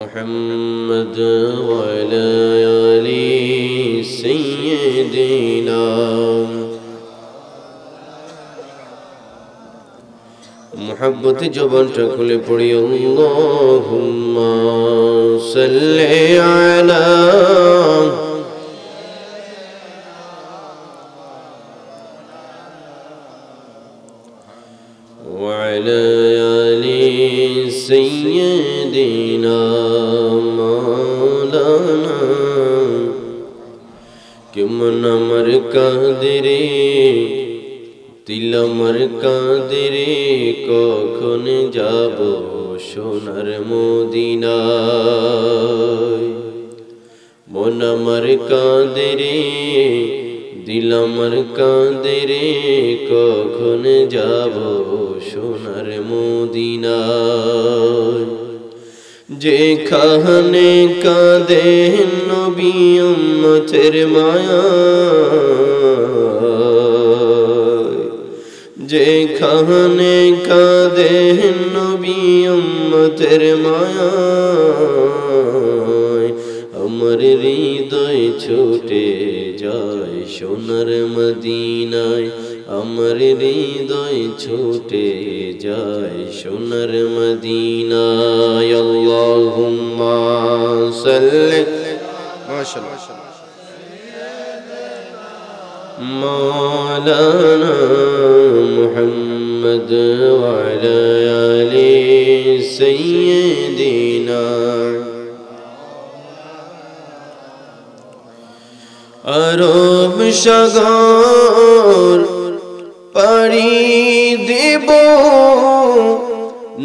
محمد وعلى آل سيدنا محبت জবানটা খুলে পড়ি আল্লাহুম্মা সাল্লি আলা وعلى آل سيدنا مولانا কেমন আমার কাঁদরে দিল আমার কাঁদরে কখন যাব সোনার মদিনায় মন আমার কাঁদরে দিল আমার কাঁদরে কখন যাব সোনার মদিনায় যেখানে কাঁদে নবী উম্মতের মায়ায় যেখানে কাঁদে নবী উম্মতের মায়ায় আমার হৃদয় ছুটে যায় সোনার মদিনায় আমার হৃদয় ছুটে যায় সোনার মদিনায় আল্লাহুম্মা সাল্লি মাশাআল্লাহ মাওলানা মুহাম্মদ ওয়া আলা আলি সাইয়্যিদিনা আরব সাগর পাড়ি দেব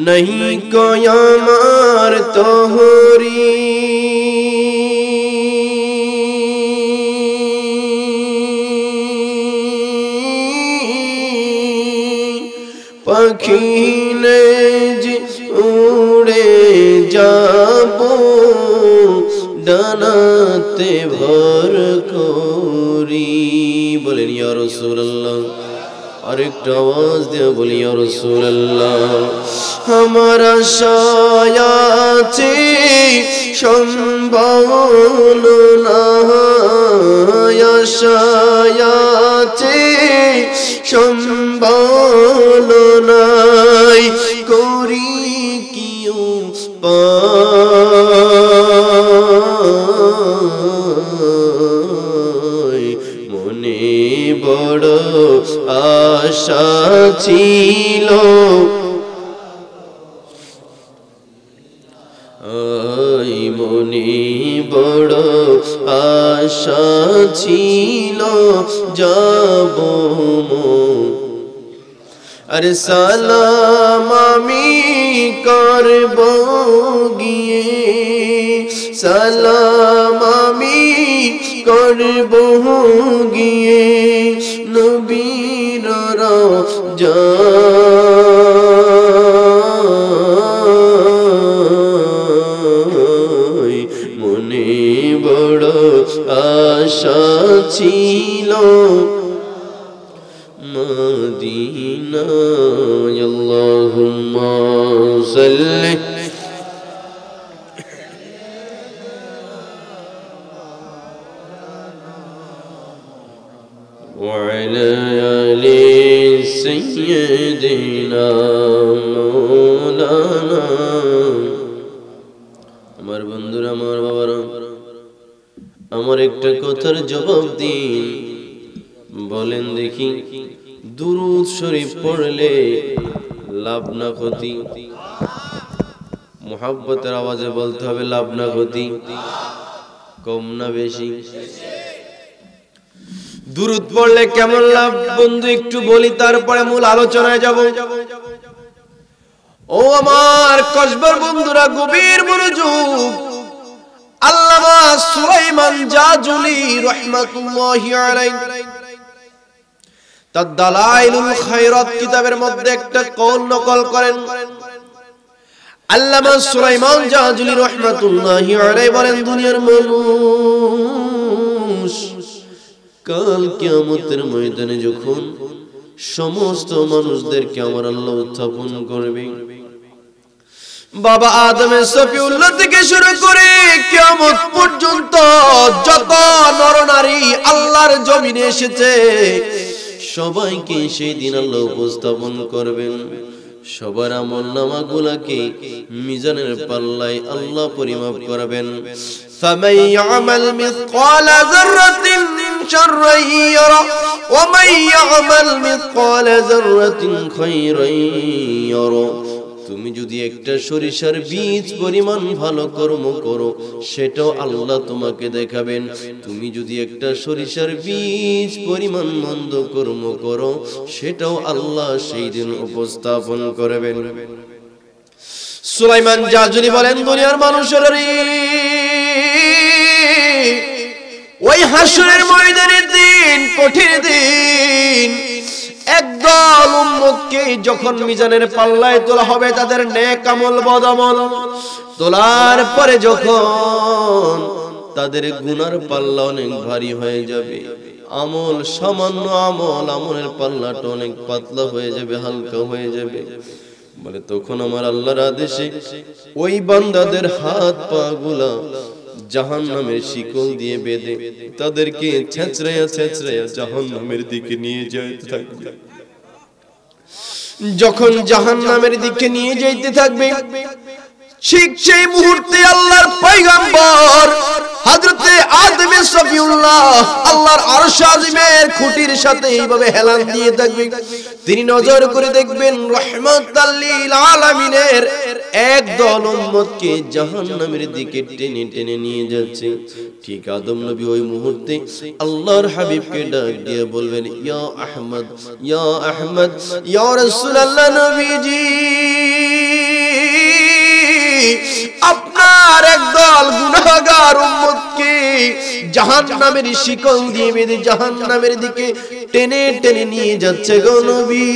नहीं कोई আমার তোহরি পাখি নে উড়ে যাব ডানাতে ভর করি বলেন ইয়া রাসূলুল্লাহ আরেকটা আওয়াজ দিয়ে বলি ইয়া রাসূলুল্লাহ আমার আশায় আছে সম্বল নাই আশায় আছে সম্বল নাই করি কি উপায় মনে বড় আশা ছিল মনে বড় আশা ছিল যাব আর সালাম আমি করব গিয়ে সালাম আমি করব গিয়ে নবীর রওজা মনে বড় আশা ছিল মদিনা আল্লাহুম্মা সাল্লি وعلى آل سيدنا مولانا আমার বন্ধুরা আমার বাবারা আমার একটা কথার জবাব দিন বলেন দেখি দুরূদ শরীফ পড়লে লাভ না ক্ষতি মুহাব্বতের আওয়াজে বলতে হবে লাভ না ক্ষতি কম না বেশি দুরূদ পড়লে কেমন লাভ বন্ধু একটু বলি তারপরে মূল আলোচনায় যাব ও আমার কসবার বন্ধুরা গভীর মনোযোগ আল্লামা সুলাইমান জাজুলি রাহমাতুল্লাহি আলাইহি তার দালাইলুল খায়রাত কিতাবের মধ্যে একটা কওল নকল করেন আল্লামা সুলাইমান জাজুলি রাহমাতুল্লাহি আলাইহি বলেন দুনিয়ার মানুষ কাল কিয়ামতের ময়দানে যখন সমস্ত মানুষদেরকে আমার আল্লাহ উত্থাপন করবে বাবা আদমের সফিউল্লাহ থেকে শুরু করে কিয়ামত পর্যন্ত যত নরনারী আল্লাহর জমিনে এসেছে সবাইকে সেই দিন আল্লাহ উপস্থাপন করবেন। সবার আমলনামাগুলোকে মিজানের পাল্লায় আল্লাহ পরিমাপ করবেন। ফামান ইয়ামাল মিসকালা যাররাতিন শাররান ইয়ারা ওয়া মান ইয়ামাল মিসকালা যাররাতিন খায়রান ইয়ারা। তুমি যদি একটা সরিষার বীজ পরিমাণ ভালো কর্ম করো সেটাও আল্লাহ তোমাকে দেখাবেন। তুমি যদি একটা সরিষার বীজ পরিমাণ মন্দ কর্ম করো সেটাও আল্লাহ সেই দিন উপস্থাপন করবেন। সুলাইমান জাজুলি বলেন, দুনিয়ার মানুষের ওই হাসরের ময়দানের দিন, কঠিন দিন, একদল উম্মতকে যখন মিজানের পাল্লায় তোলা হবে, তাদের নেক আমল বদ আমল তোলার পরে যখন তাদের গুনার পাল্লা অনেক ভারী হয়ে যাবে, আমল সামান্য আমলের পাল্লাটা অনেক পাতলা হয়ে যাবে, হালকা হয়ে যাবে, বলে তখন আমার আল্লাহর আদেশে ওই বান্দাদের হাত পা গুলা জাহান্নামের শিকল দিয়ে বেঁধে তাদেরকে ছেঁচড়াইয়া জাহান্নামের দিকে নিয়ে যেতে থাকবে। যখন জাহান্নামের দিকে নিয়ে যেতে থাকবে, ঠিক সেই মুহূর্তে আল্লাহর পয়গম্বর হযরতে আদম সফিউল্লাহ আল্লাহর আরশ আজিমের খুঁটির সাথে এইভাবে হেলান দিয়ে থাকবে। তিনি নজর করে দেখবেন রাহমাতাল লিল আলামিনের একদল উম্মতকে জাহান্নামের দিকে টেনে টেনে নিয়ে যাচ্ছে। ঠিক আদম নবী ওই মুহূর্তে আল্লাহর হাবিবকে ডাক দিয়ে বলবেন, ইয়া আহমদ, ইয়া আহমদ, ইয়া রাসূলুল্লাহ নবীজি, আপনার একদল গুনাহগার উম্মতকে জাহান্নামের শিকল দিয়ে বেঁধে জাহান্নামের দিকে টেনে টেনে নিয়ে যাচ্ছে গো নবী।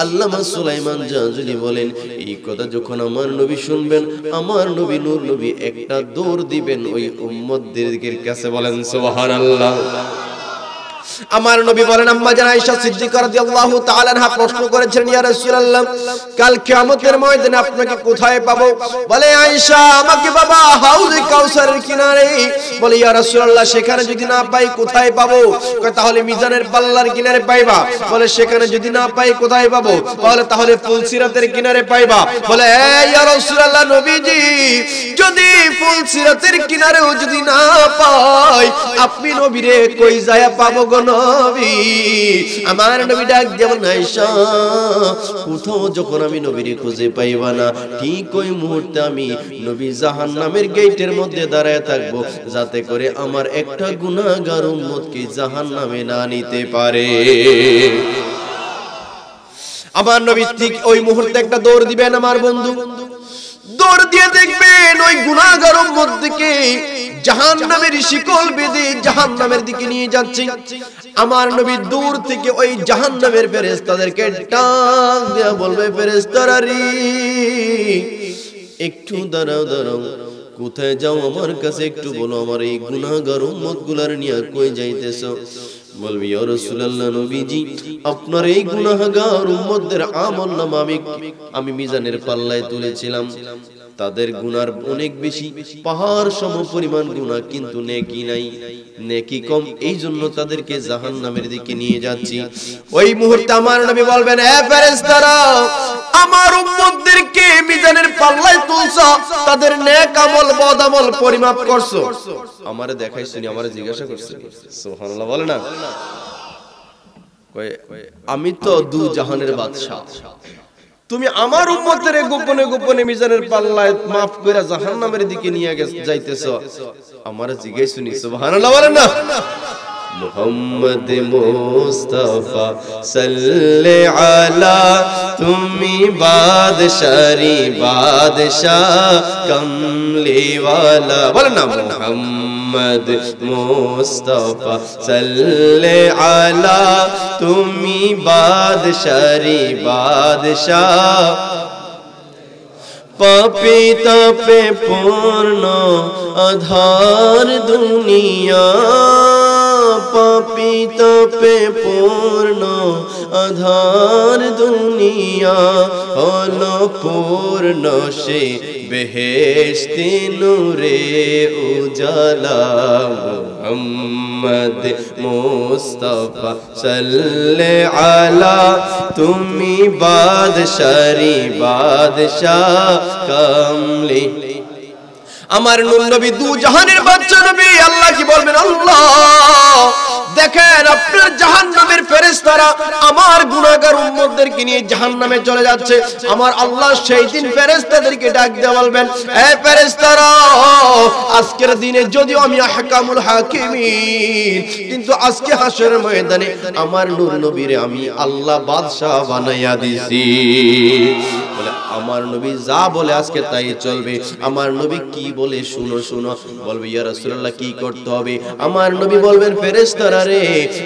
আল্লামা সুলাইমান জাজুলি বলেন, এই কথা যখন আমার নবী শুনবেন, আমার নবী নূর নবী একটা দৌড় দিবেন ওই উম্মতদের কাছে। বলেন সুবহানাল্লাহ। আমার নবী বলেন, আম্মা জান আয়েশা সিদ্দিকা রাদিয়াল্লাহু তাআলা আনহা প্রশ্ন করেছেন, ইয়া রাসূলুল্লাহ, কাল কিয়ামতের ময়দানে আপনাকে কোথায় পাবো? বলে আয়েশা, আমাকে বাবা হাউজে কাউসারের কিনারে। বলে ইয়া রাসূলুল্লাহ, সেখানে যদি না পাই কোথায় পাবো? কয় তাহলে মিজানের পাল্লার কিনারে পাইবা। বলে সেখানে যদি না পাই কোথায় পাবো? বলে তাহলে ফুলসিরাতের কিনারে পাইবা। বলে ইয়া রাসূলুল্লাহ নবীজি, যদি ফুলসিরাতের কিনারেও যদি না পাই, আপনি নবীরে কই যায় পাবো গো নবী? আমার নবী ডাক দেব, আয়েশা, কোথাও যখন আমি নবীরে খুঁজে পাইবা না, ঠিক ওই মুহূর্তে আমি নবী জাহান্নামের গেটের মধ্যে দাঁড়ায় থাকবো, যাতে করে আমার একটা গুনাহগার উম্মতকে জাহান্নামে না নিতে পারে। আমার নবী ঠিক ওই মুহূর্তে একটা দৌড় দিবেন। আমার বন্ধু দৌড় দিয়ে দেখবেন ওই গুনাহগার উম্মতকে জাহান্নামের শিকল বেঁধে জাহান্নামের দিকে নিয়ে যাচ্ছে। আমার নবী দূর থেকে ওই জাহান্নামের ফেরেশতাদেরকে ডাক দেয়া বলবে, ফেরেশতারা রে, একটু দাঁড়াও দাঁড়াও, কোথায় যাও? আমার কাছে একটু বলো, আমার এই গুনাহগার উম্মতগুলার নিয়ে কই যাইতেছো? বলবি, ইয়া রাসূলুল্লাহ নবীজি, আপনার এই গুনাহগার উম্মতদের আমলনামা আমি মিজানের পাল্লায় তুলেছিলাম, তাদের গুনার অনেক বেশি, পাহাড় সম পরিমাণ গুনাহ, কিন্তু নেকি নাই, নেকি কম, এই জন্য তাদেরকে জাহান্নামের দিকে নিয়ে যাচ্ছি। ওই মুহূর্তে আমার নবী বলবেন, হে ফেরেশতারা, আমার উম্মতদেরকে মিজানের পাল্লায় তুলছো, তাদের নেক আমল বদ আমল পরিমাপ করছো, আমারে দেখাইছনি, আমারে জিজ্ঞাসা করছো। সুবহানাল্লাহ বলে না? আমি তো দু জাহানের বাদশা, তুমি আমার উম্মতের গোপনে গোপনে মিজানের পাল্লায় মাফ করে জাহান্নামের দিকে নিয়ে যাইতেছো, আমারে জিজ্ঞাসনি। সুবহানাল্লাহ বলেন না? মুহাম্মদ মুস্তাফা সাল্লি আলা, তুমি বাদশারি বাদশাহ কমলি ওয়ালা। বলেন না, মুহাম্মদ মুস্তাফা সাল্লি আলা, তুমি বাদশারি বাদশাহ, পাপে তাপে পূর্ণ আধার দুনিয়া, পাপী তাপে পূর্ণ আধার দুনিয়া হলো পূর্ণ সে বেহেশতি নূরে উজালা মুহাম্মদ মুস্তাফা সাল্লি আলা তুমি বাদশারি বাদশাহ কামলি আমার নূর নবী দু জাহানের বাদশা নবী আল্লাহ কি বলবেন আল্লাহ দেখেন আপনার জাহান্নামের ফেরেশতারা আমার গুনাহগার উম্মতদেরকে নিয়ে জাহান্নামে চলে যাচ্ছে আমার আল্লাহ সেই দিন ফেরেশতাদেরকে ডাক দিয়ে বলবেন এই ফেরেশতারা আজকের দিনে যদিও আমি আহকামুল হাকিমিন কিন্তু আজকে হাশরের ময়দানে আমার নূর নবীরে আমি আল্লাহ বাদশা বানাইয়া দিছি বলে আমার নবী যা বলে আজকে তাই চলবে আমার নবী কি বলে শুনো শুনো বলবে ইয়া রাসূলুল্লাহ কি করতে হবে আমার নবী বলবেন ফেরেশতারা রে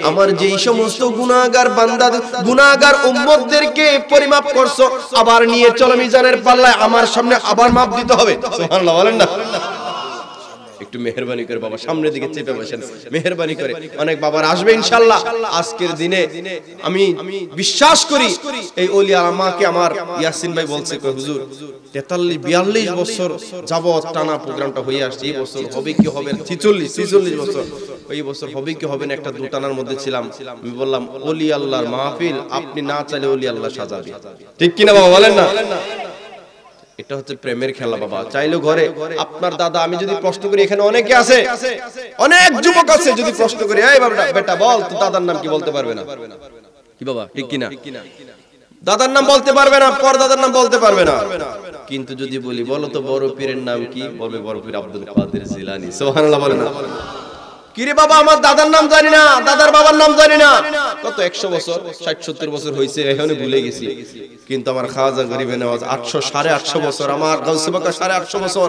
আমার যেই সমস্ত গুনাহগার বান্দা গুনাহগার উম্মতদেরকে পরিমাপ করছো আবার নিয়ে চলো মিজানের পাল্লায় আমার সামনে আবার মাপ দিতে হবে সুবহানাল্লাহ বলেন না একটু মেহেরবানি করে বাবা সামনের দিকে চেপে বসেন মেহেরবানি করে অনেক বাবার আসবে ইনশাআল্লাহ আজকের দিনে আমি বিশ্বাস করি এই ওলি আমাকে আমার ইয়াসিন ভাই বলছে কই হুজুর 43 42 বছর যাবত টানা প্রোগ্রামটা হয়ে আসছে এই বছর হবে কি হবে 46 বছর এই বছর হবে কি হবে না একটা দুটানার মধ্যে ছিলাম আমি বললাম ওলি আল্লাহর মাহফিল আপনি না চাইলে ওলি আল্লাহ সাজাবে ঠিক কি না বাবা বলেন না এটা হচ্ছে প্রেমের খেলা বাবা চাইলো ঘরে আপনার দাদা আমি যদি প্রশ্ন করি এখানে অনেকে আছে অনেক যুবক আছে যদি প্রশ্ন করি এই বাবা বেটা বল তো দাদার নাম কি বলতে পারবে না কি বাবা ঠিক কি না দাদার নাম বলতে পারবে না পর দাদার নাম বলতে পারবে না কিন্তু যদি বলি বলো তো বড় পীরের নাম কি বলবে বড় পীর আব্দুল কাদের জিলানী সুবহানাল্লাহ বলে না কিরে বাবা আমার দাদার নাম জানি না দাদার বাবার নাম জানি না কত 100 বছর 60 70 বছর হইছে এখনো ভুলে গেছি কিন্তু আমার খাজা গরিবে নওয়াজ 800 850 বছর আমার গাউসে বাকা 850 বছর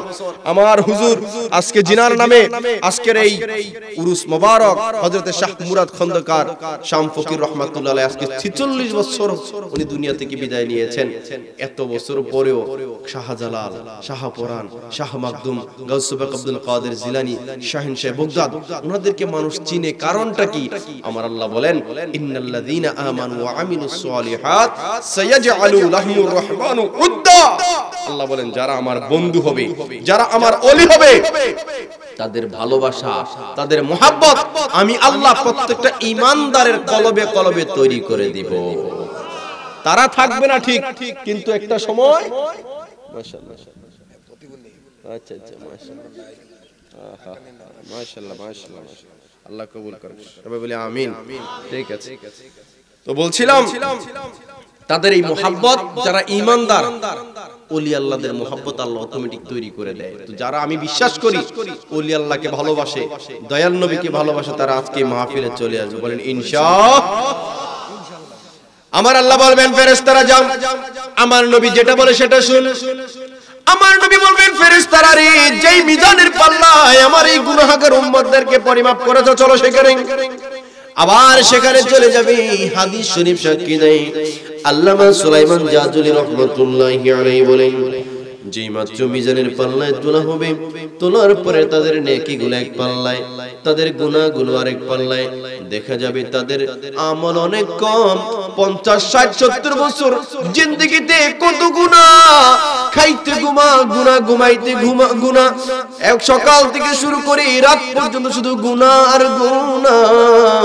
আমার হুজুর আজকে জিনার নামে আজকের এই উরুস মোবারক হযরতে শাহ মুরাদ খন্দকার শাম ফকির রাহমাতুল্লাহ আলাইহি আজকে 46 বছর উনি দুনিয়া থেকে বিদায় নিয়েছেন এত বছর পরেও শাহজালাল শাহপুরান শাহ মাকদুম গাউসে বাকা আব্দুল কাদের জিলানী শাহিন শাহ বগদাদ ওনাদেরকে মানুষ চিনে কারণটা কি আমার আল্লাহ বলেন ইন্নাল্লাযীনা আমানু ওয়া আমিলুস সালিহাত সায়াজআলু লাহুমুর রহমানু উদ্দা আল্লাহ বলেন যারা আমার বন্ধু হবে যারা আমার ওলি হবে তাদের ভালোবাসা তাদের মহব্বত আমি আল্লাহ প্রত্যেকটা ঈমানদারের কলবে কলবে তৈরি করে দিব তারা থাকবে না ঠিক কিন্তু একটা সময় মাশাআল্লাহ আচ্ছা আচ্ছা মাশাআল্লাহ মাশাআল্লাহ মাশাআল্লাহ আল্লাহ কবুল করুন সবাই বলি আমিন ঠিক আছে তো বলছিলাম তাদের এই মোহাব্বত যারা ঈমানদার ওলি আল্লাহদের মোহাব্বত আল্লাহ অটোমেটিক তৈরি করে দেয় তো যারা আমি বিশ্বাস করি ওলি আল্লাহকে ভালোবাসে দয়াল নবীকে ভালোবাসে তারা আজকে মাহফিলে চলে আসবে বলেন ইনশাআল্লাহ আমার আল্লাহ বলবেন ফেরেশতারা যাও আমার নবী যেটা বলে সেটা শুন আমার নবী বলবেন ফেরেশতারা রে যেই মিজানের পাল্লায় আমার এই গুনাহগার উম্মতদেরকে পরিমাপ করেছো চলো সেখানে আবার সেখানে চলে যাবে হাদিস শরীফ সাক্ষী দেয় আল্লামা সুলাইমান জাজুলি রাহমাতুল্লাহি আলাইহি বলেন যেই মাত্র মিজানের পাল্লায় তোলা হবে তোলার পরে তাদের নেকিগুলো এক পাল্লায় তাদের গুনাহগুলো আরেক পাল্লায় দেখা যাবে তাদের আমল অনেক কম 50 60 70 বছর জিন্দেগিতে কত গুনাহ খাইতে গুনাহ ঘুমাইতে গুনাহ এক সকাল থেকে শুরু করে রাত পর্যন্ত শুধু গুনাহ আর গুনাহ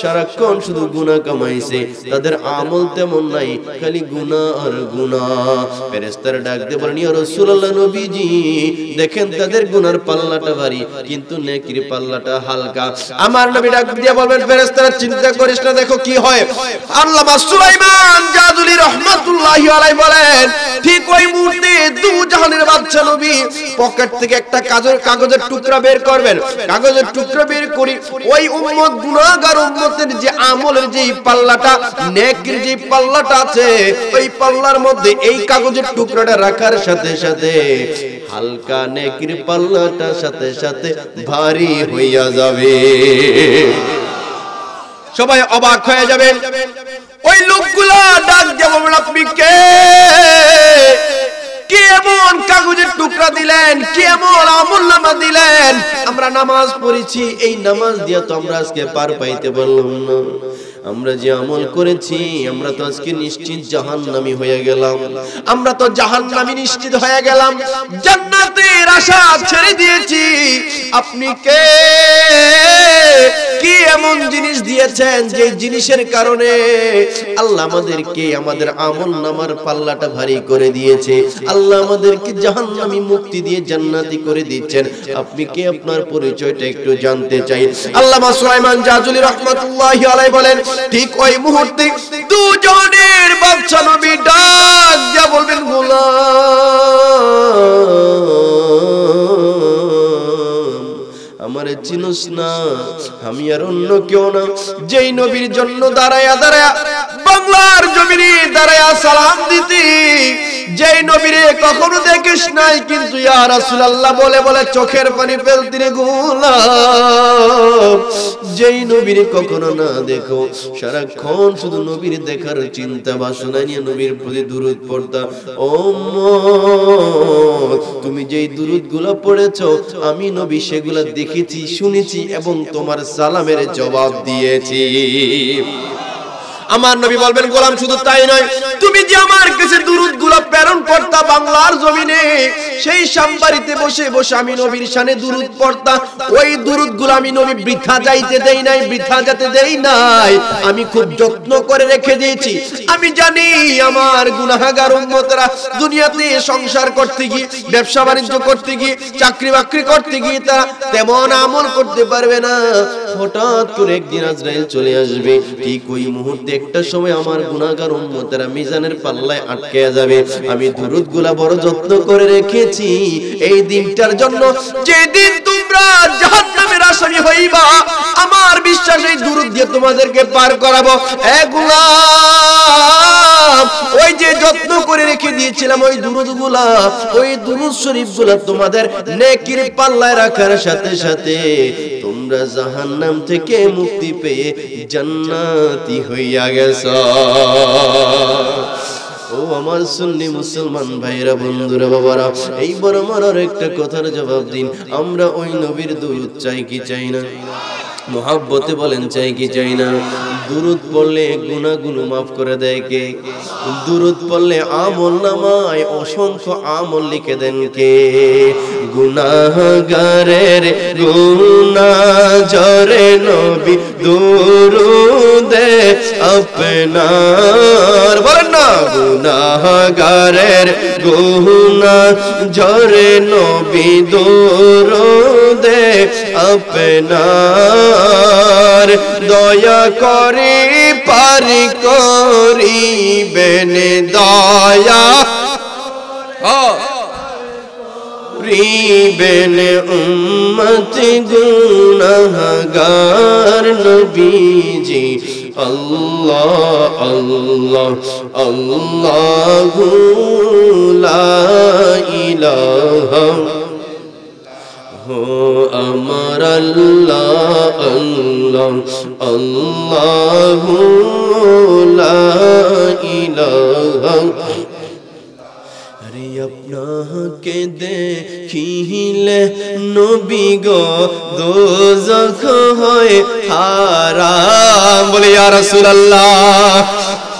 সারাক্ষণ শুধু গুনাহ কামাইছে তাদের আমল তেমন নাই খালি গুনাহ আর গুনাহ ফেরেশতারা ডাক দিয়ে বলেন ইয়া রাসূলুল্লাহ নবীজি দেখেন তাদের গুনার পাল্লাটা ভারী কিন্তু নেকির পাল্লাটা হালকা আমার নবী ডাক দিয়ে বলবেন ফেরেশতারা চিন্তা করিস না দেখো কি হয় আল্লামা সুলাইমান জাজুলি রাহমাতুল্লাহি আলাইহি বলেন ঠিক ওই মুহূর্তে দু জাহানের বাদশা নবী পকেট থেকে একটা কাগজের টুকরা বের করবেন কাগজের টুকরা বের করি ওই উম্মত গুনাহগার উম্মতের যে আমলের যে পাল্লাটা নেকির যে পাল্লাটা আছে ওই পাল্লার মধ্যে এই কাগজের টুকরাটা রাখার সাথে সাথে হালকা নেকির পাল্লাটা সাথে সাথে ভারী হইয়া যাবে সবাই অবাক হয়ে যাবেন ওই লোকগুলা ডাক দেব আপনি কে কি এমন কাগজের টুকরা দিলেন, কি এমন আমলনামা দিলেন। আমরা নামাজ পড়েছি, এই নামাজ দিয়ে তো আমরা আজকে পার পাইতে পারলাম না। আমরা যে আমল করেছি, আমরা তো আজকে নিশ্চিত জাহান্নামী হয়ে গেলাম। আমরা তো জাহান্নামী নিশ্চিত হয়ে গেলাম, জান্নাতের আশা ছেড়ে দিয়েছি। আপনি কে? কি এমন জিনিস দিয়েছেন যে জিনিসের কারণে আল্লাহ আমাদেরকে আমাদের আমলনামার পাল্লাটা ভারী করে দিয়েছে, আল্লাহ আমাদেরকে জাহান্নামী মুক্তি দিয়ে জান্নাতি করে দিচ্ছেন? আপনি কে? আপনার পরিচয়টা একটু জানতে চাই। আল্লামা সুলাইমান জাজুলি রাহমাতুল্লাহি আলাইহি বলেন, ঠিক ওই মুহূর্তে দুজনের বাদশা নবী ডাক দিয়া বলবেন, গোলাম আমারে চিনুস না, আমি আর অন্য কেউ না, যেই নবীর জন্য দাঁড়ায়া দাঁড়ায়া বাংলার জমিনে দাঁড়ায়া সালাম দিতি, যেই নবীরে কখনো দেখিস নাই কিন্তু ইয়া রাসূলুল্লাহ বলে বলে চোখের পানি ফেলতি রে গোলাম, যেই নবীরে কখনো না দেখো, সারাক্ষণ শুধু নবীর দেখার চিন্তা বাসনা নিয়ে নবীর প্রতি দুরূদ পড়তা। ও তুমি যেই দুরূদগুলো পড়েছো, আমি নবী সেগুলো দেখেছি, শুনেছি এবং তোমার সালামের জবাব দিয়েছি। আমার নবী বলবেন, গোলাম শুধু তাই নয়, তুমি যে আমার কাছে দুরূদগুলো প্রেরণ করতা বাংলার জমিনে, সেই সামবাড়িতে বসে বসে আমি নবীর শানে দুরূদ পড়তা, ওই দুরূদগুলো আমি নবী বৃথা যাইতে দেই নাই, বৃথা যেতে দেই নাই, আমি খুব যত্ন করে রেখে দিয়েছি। আমি জানি আমার গুনাহগার উম্মতরা দুনিয়াতে সংসার করতে গিয়ে, ব্যবসা বাণিজ্য করতে গিয়ে, চাকরি বাকরি করতে গিয়ে তারা তেমন আমল করতে পারবে না। হঠাৎ করে একদিন আজরাইল চলে আসবে, ঠিক ওই মুহূর্তে একটা সময় আমার গুনাহগার উম্মতেরা মিজানের পাল্লায় আটকে যাবে। আমি দুরূদগুলা বড় যত্ন করে রেখেছি এই দিনটার জন্য, যেদিন তোমরা জাহান্নামের আসামি হইবা, আমার বিশ্বাস এই দুরূদ দিয়ে তোমাদেরকে পার করাবো। এ গোলাম, ওই যে যত্ন করে রেখে দিয়েছিলাম ওই দুরূদগুলা, ওই দুরূদ শরীফগুলা তোমাদের নেকির পাল্লায় রাখার সাথে সাথে তোমরা জাহান্নাম থেকে মুক্তি পেয়ে জান্নাতি হইয়া গেছ। ও আমার সুন্নি মুসলমান ভাইরা, বন্ধুরা, বাবারা, এইবার আমার আর একটা কথার জবাব দিন। আমরা ওই নবীর দুরূদ চাই কি চাই না? মোহাব্বতে বলেন চাই কি চাই না? দুরূদ পড়লে গুনাহগুলো মাফ করে দেয় কে? দুরূদ পড়লে আমলনামায় অসংখ্য আমল লিখে দেন কে? গুনাহগারের গুনাহ ঝরে নবী দুরূদে আপনার, বলেন না, গুনাহগারের গুনাহ ঝরে নবী দুরূদে আপনার, দয়া করে পারি করিবেন দয়া করিবেন উম্মত গুনাহগার নবীজি। আল্লাহ আল্লাহ আল্লাহু লা ইলাহা আমার আল্লাহ আল্লাহ আল্লাহু লা ইলাহা। আরে আপনাকে দেখিলে নবী গো দোজখ হয় হারাম, বলে ইয়া রাসূলুল্লাহ।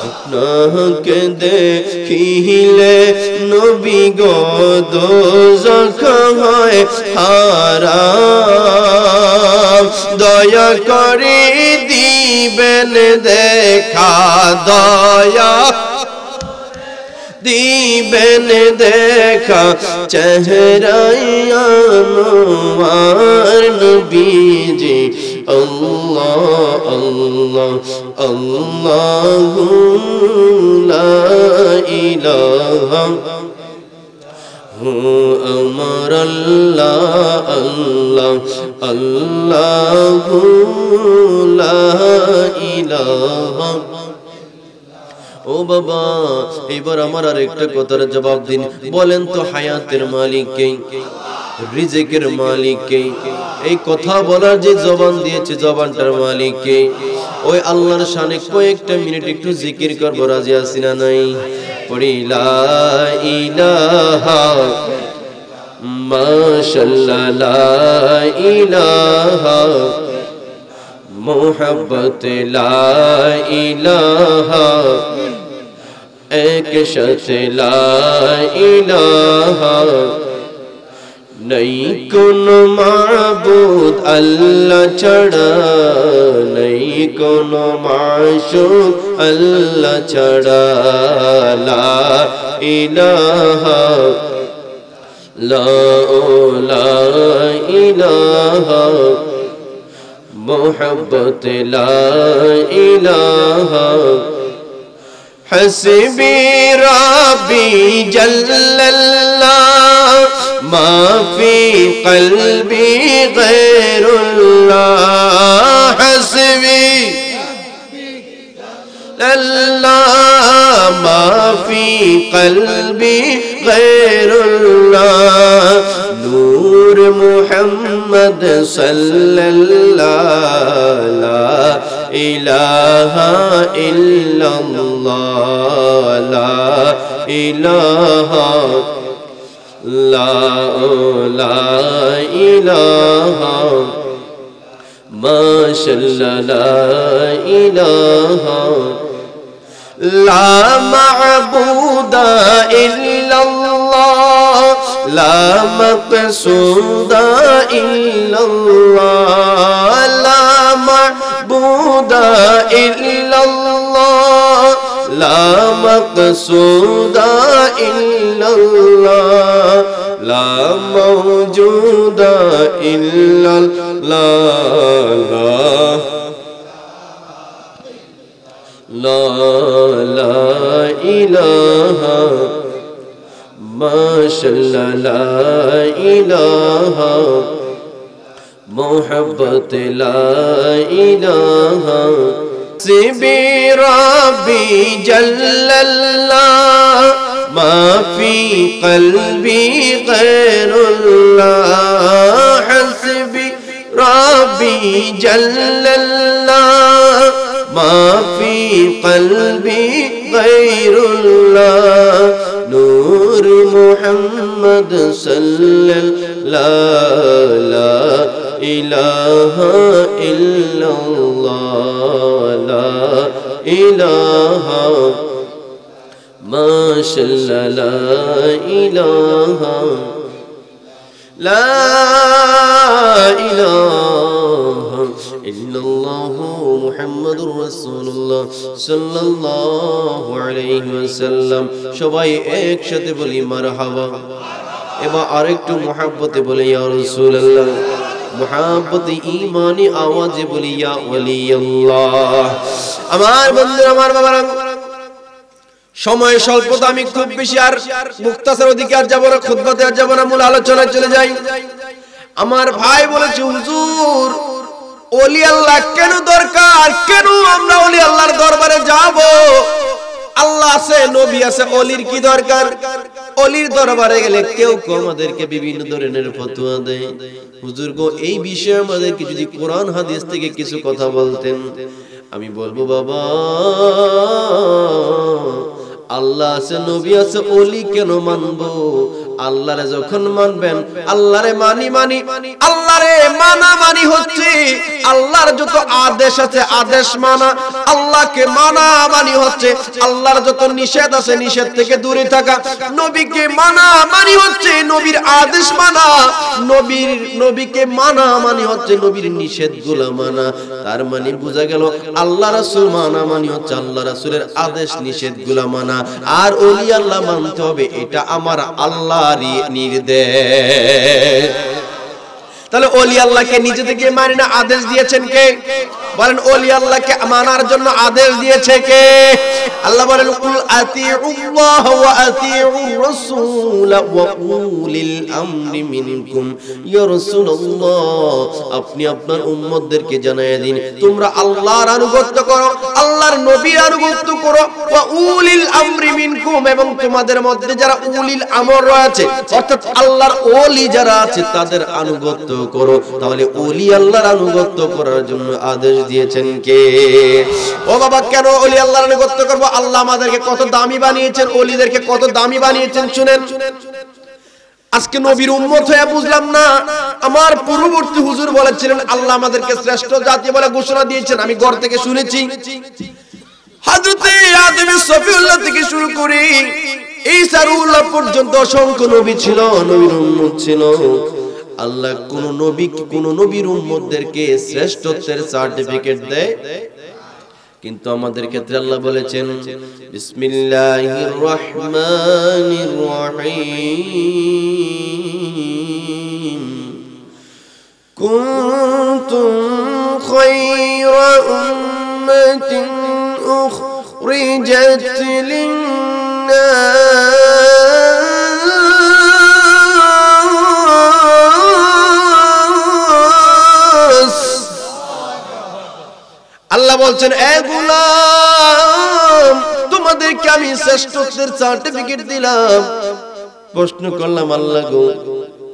আপনাকে দেখিলে নবী গো দোজখ হয় হারাম, দয়া করে দিবেন দেখা, দয়া দিবেন দেখা, চেহারায় আনোয়ার নবীজি। আল্লাহ আল্লাহ আল্লাহু লা ইলাহা আমার আল্লাহ আল্লাহ আল্লাহু লা ইলাহা। ও বাবা, এবার আমার আর একটা কথার জবাব দিন। বলেন তো হায়াতের মালিক কে? রিজিকের মালিক কে? এই কথা বলার যে জবান দিয়েছে, জবানটার মালিক কে? ওই আল্লাহর শানে কয়েকটা মিনিট একটু জিকির করব, রাজি আছি না নাই? পড়ি লা ইলাহা মাশাআল্লাহ লা ইলাহা মোহাব্বত লা ইলাহা এক সাথে লা ইলাহা नहीं कोनो माबूद अल्लाह छड़ा नहीं कोनो माशूक अल्लाह छड़ा ला इलाहा ला इलाहा मोहब्बत ला इलाहा हस्बी रब्बी जल्लल्लाह मा फी क़ल्बी गैरुल्लाह हस्बी अल्लाह मा फी क़ल्बी गैरुल्लाह नूर मुहम्मद सल्लल्लाह ला इलाहा इल्लल्लाह ला इलाहा ला इलाहा माशाअल्लाह ला इलाहा ला मअबूदा इल्लल्लाह ला मक़सूदा इल्लल्लाह ला मअबूदा इल्लल्लाह ला मक़सूदा इल्लल्लाह ला मौजूदा इल्लल्लाह ला इलाहा माशाअल्लाह ला इलाहा मोहब्बत ला इलाहा हस्बी रब्बी जल्लल्लाह मा फी क़ल्बी गैरुल्लाह हस्बी रब्बी जल्लल्लाह मा फी क़ल्बी गैरुल्लाह नूर मुहम्मद सल्लल्लाह ला इलाहा इल्लल्लाह ला इलाहा माशाअल्लाह ला इलाहा इल्लल्लाह मुहम्मदुर রাসূলুল্লাহ সাল্লাল্লাহু আলাইহি ওয়াসাল্লাম সবাই একসাথে বলি মারহাবা এবার আরেকটু মুহাব্বতে বলি ইয়া রাসূলুল্লাহ মুহাব্বতে ঈমানি আওয়াজে বলি ইয়া ওয়ালিয়াল্লাহ আমার বন্ধুরা আমার বাবারা সময় স্বল্পতা আমি খুব বেশি আর মুক্তাসার অধিকার যাব না খুতবাতে আর যাব না মূল আলোচনায় চলে যাই আমার ভাই বলেছে হুজুর ওলি আল্লাহ কেন দরকার কেন আমরা ওলি আল্লাহর দরবারে যাব আল্লাহ আছে নবী আছে ওলির কি দরকার ওলির দরবারে গেলে কেউ আমাদেরকে বিভিন্ন ধরনের ফতোয়া দেয় হুজুর গো এই বিষয়ে আমাদেরকে যদি কোরআন হাদিস থেকে কিছু কথা বলতেন আমি বলবো বাবা আল্লাহ আছে নবী আছে ওলি কেন মানবো আল্লাহরে যখন মানবেন আল্লাহরে মানি আল্লাহরে মানি হচ্ছে আল্লাহর যত আদেশ আছে আদেশ মানা আল্লাহকে মানি হচ্ছে আল্লাহর যত নিষেধ আছে নিষেধ থেকে দূরে থাকা নবীকে মানি হচ্ছে নবীর আদেশ মানা নবীকে মানি হচ্ছে নবীর নিষেধগুলো মানা তার মানে বোঝা গেল আল্লাহ রাসূল মানি হচ্ছে আল্লাহ রাসূলের আদেশ নিষেধগুলো মানা আর ওলি আল্লাহ মানতে হবে এটা আমার আল্লাহরই নির্দেশ তাহলে ওলি আল্লাহকে নিজে থেকে মানে না আদেশ দিয়েছেন কে বলেন ওলি আল্লাহকে মানার জন্য আদেশ দিয়েছে কে আল্লাহ বলেন কুল আতিউল্লাহ ওয়া আতিউর রাসূল ওয়া উলিল আমরি মিনকুম ইয়া রাসূলুল্লাহ আপনি আপনার উম্মতদেরকে জানায়া দিন তোমরা আল্লাহর আনুগত্য করো আল্লাহর নবীর আনুগত্য করো ওয়া উলিল আমরি মিনকুম এবং তোমাদের মধ্যে যারা উলিল আমর রয়েছে অর্থাৎ আল্লাহর ওলি যারা আছে তাদের আনুগত্য করো। তাহলে ওলি আল্লাহর আনুগত্য করার জন্য আদেশ দিয়েছেন কে? ও বাবা, কেন ওলি আল্লাহর আনুগত্য করব? আল্লাহ আমাদেরকে কত দামি বানিয়েছেন, ওলিদেরকে কত দামি বানিয়েছেন শুনেন। আজকে নবীর উম্মত হয়ে বুঝলাম না। আমার পূর্ববর্তী হুজুর বলেছিলেন আল্লাহ আমাদেরকে শ্রেষ্ঠ জাতি বলে ঘোষণা দিয়েছেন। আমি ঘর থেকে শুনেছি, হযরত আদম সফিউল্লাহ থেকে শুরু করে ঈসা রুহুল্লাহ পর্যন্ত অসংখ্য নবী ছিল, নবীর উম্মত ছিল। আল্লাহ কোন নবীর উম্মতদেরকে শ্রেষ্ঠত্বের সার্টিফিকেট দেয়, কিন্তু আমাদের ক্ষেত্রে আল্লাহ বলেছেন বিসমিল্লাহির রহমানির রহিম, কুনতুম খায়রা উম্মাতিন উখরিজাত লিন-নাস। আল্লাহ বলছেন, এ গোলাম, তোমাদেরকে আমি শ্রেষ্ঠত্বের সার্টিফিকেট দিলাম। প্রশ্ন করলাম, আল্লাহ গো,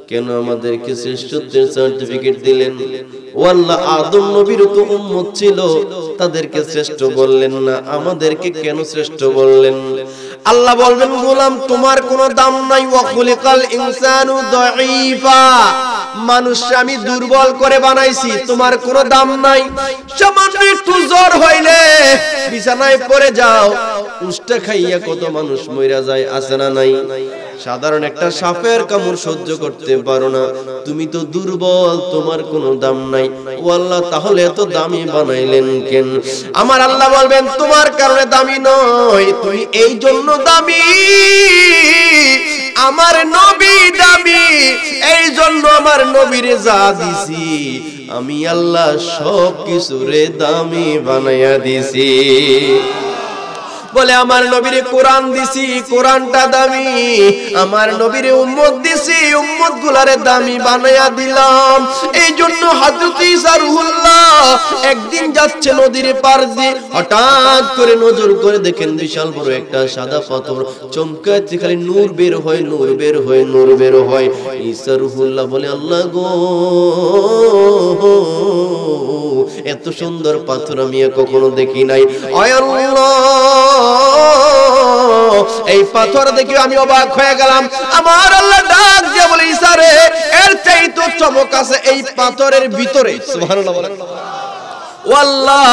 কেন আমাদেরকে শ্রেষ্ঠত্বের সার্টিফিকেট দিলেন? ও আল্লাহ, আদম নবীর তো উম্মত ছিল, তাদেরকে শ্রেষ্ঠ বললেন না, আমাদেরকে কেন শ্রেষ্ঠ বললেন? আল্লাহ বলবেন, গোলাম, তোমার কোনো দাম নাই। ওয়া খুলিকাল ইনসানু দাঈফা, মানুষকে আমি দুর্বল করে বানাইছি, তোমার কোনো দাম নাই। সামান্য একটু জ্বর হইলে বিছানায় পড়ে যাও, উষ্টা খাইয়া কত মানুষ মইরা যায়, আছে না নাই? সাধারণ একটা সাপের কামড় সহ্য করতে পারো না, তুমি তো দুর্বল, তোমার কোনো দাম নাই। ও আল্লাহ, তাহলে এত দামি বানাইলেন কেন? আমার আল্লাহ বলবেন, তোমার কারণে দামি নয়, তুমি এই জন্য দামি, আমার নবী দামি, এই জন্য আমার নবীরে যা দিছি আমি আল্লাহ সব কিছুরে দামি বানাইয়া দিছি। বলে, আমার নবীরে কোরআন দিছি, কোরআনটা দামি, আমার নবীরে উম্মত দিছি, উম্মত গুলারে দামি বানায়া দিলাম। এই জন্য হযরত ঈসা রুহুল্লাহ একদিন যাচ্ছে নদীর পার দিয়ে, হঠাৎ করে নজর করে দেখেন বিশাল বড় একটা সাদা পাথর চমকাচ্ছে, খালি নূর বের হয়, নূর বের হয়, নূর বের হয়। ঈসা রুহুল্লাহ বলে, আল্লাহ গো, এত সুন্দর পাথর আমি কখনো দেখি নাই। আয় আল্লাহ, এই পাথর দেখে আমি অবাক হয়ে গেলাম। আমার আল্লাহ ডাক দিয়ে বলে, ঈসা রে, এর চাইতে চমক আছে এই পাথরের ভিতরে। সুবহানাল্লাহ বলেন। ও আল্লাহ,